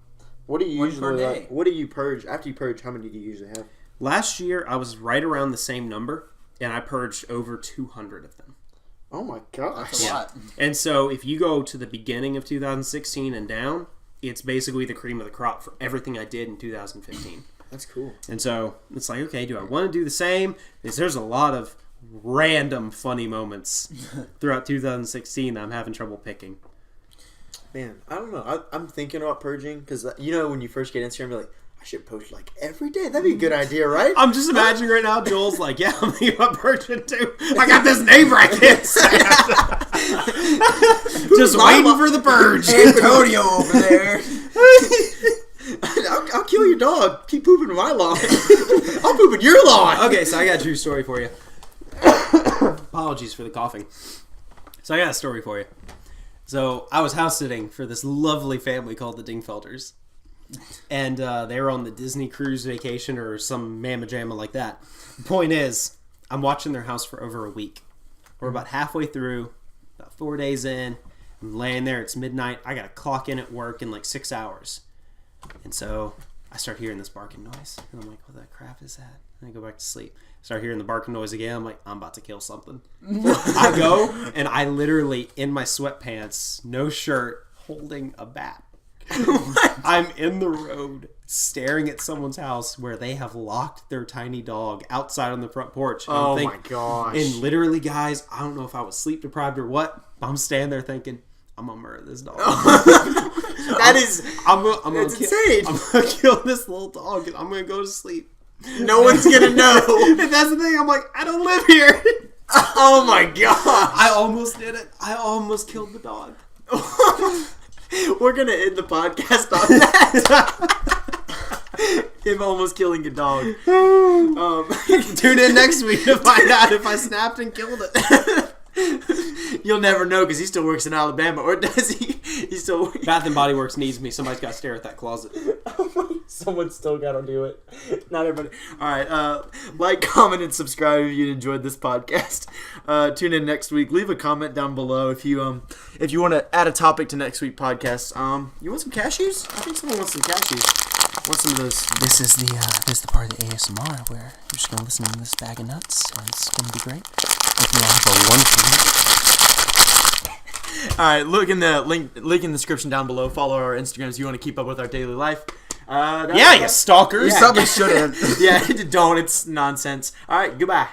Speaker 4: What do you
Speaker 3: One
Speaker 4: usually
Speaker 3: per day.
Speaker 4: What do you purge after you purge? How many do you usually have?
Speaker 2: Last year I was right around the same number, and I purged over 200 of them.
Speaker 4: Oh my gosh.
Speaker 3: That's a lot.
Speaker 2: And so if you go to the beginning of 2016 and down, it's basically the cream of the crop for everything I did in 2015.
Speaker 4: That's cool.
Speaker 2: And so it's like, okay, do I want to do the same? Because there's a lot of random funny moments throughout 2016 that I'm having trouble picking.
Speaker 4: Man, I don't know. I'm thinking about purging because when you first get Instagram, you're like, I should post like every day. That'd be a good idea, right?
Speaker 2: I'm just imagining right now, Joel's like, yeah, I'm thinking about purging too. I got this neighbor I can't stand. Just waiting for the purge.
Speaker 3: Antonio over there.
Speaker 4: I'll kill your dog. Keep pooping in my lawn. I'll poop in your lawn.
Speaker 2: Okay, so I got a true story for you. Apologies for the coughing. So I got a story for you. So I was house sitting for this lovely family called the Dingfelders. And they were on the Disney cruise vacation or some mamma jamma like that. Point is, I'm watching their house for over a week. We're about halfway through, about 4 days in. I'm laying there. It's midnight. I got to clock in at work in like 6 hours. And so I start hearing this barking noise. And I'm like, what the crap is that? And I go back to sleep. Start hearing the barking noise again. I'm like, I'm about to kill something. I go, and I literally, in my sweatpants, no shirt, holding a bat. I'm in the road staring at someone's house where they have locked their tiny dog outside on the front porch. And
Speaker 4: Oh my gosh.
Speaker 2: And literally, guys, I don't know if I was sleep deprived or what, but I'm standing there thinking, I'm gonna murder this dog.
Speaker 4: That's insane.
Speaker 2: I'm gonna kill this little dog and I'm gonna go to sleep.
Speaker 4: No one's gonna know.
Speaker 2: And that's the thing, I'm like, I don't live here.
Speaker 4: Oh my gosh.
Speaker 2: I almost did it. I almost killed the dog.
Speaker 4: We're gonna end the podcast on that. Him almost killing a dog.
Speaker 2: Tune in next week to find out if I snapped and killed it.
Speaker 4: You'll never know because he still works in Alabama, or does he? He still.
Speaker 2: Bath and Body Works needs me. Somebody's got to stare at that closet.
Speaker 4: Someone's still got to do it. Not everybody. All right. Like, comment, and subscribe if you enjoyed this podcast. Tune in next week. Leave a comment down below if you want to add a topic to next week's podcast. You want some cashews? I think someone wants some cashews. Want some of those?
Speaker 1: This is the part of the ASMR where you're just gonna listen to this bag of nuts, and it's gonna be great. Hope you all have a wonderful week.
Speaker 4: All right, look in the link in the description down below. Follow our Instagrams if you want to keep up with our daily life.
Speaker 2: Yeah, you stalkers.
Speaker 3: Somebody should have.
Speaker 4: Yeah, don't. It's nonsense. All right, goodbye.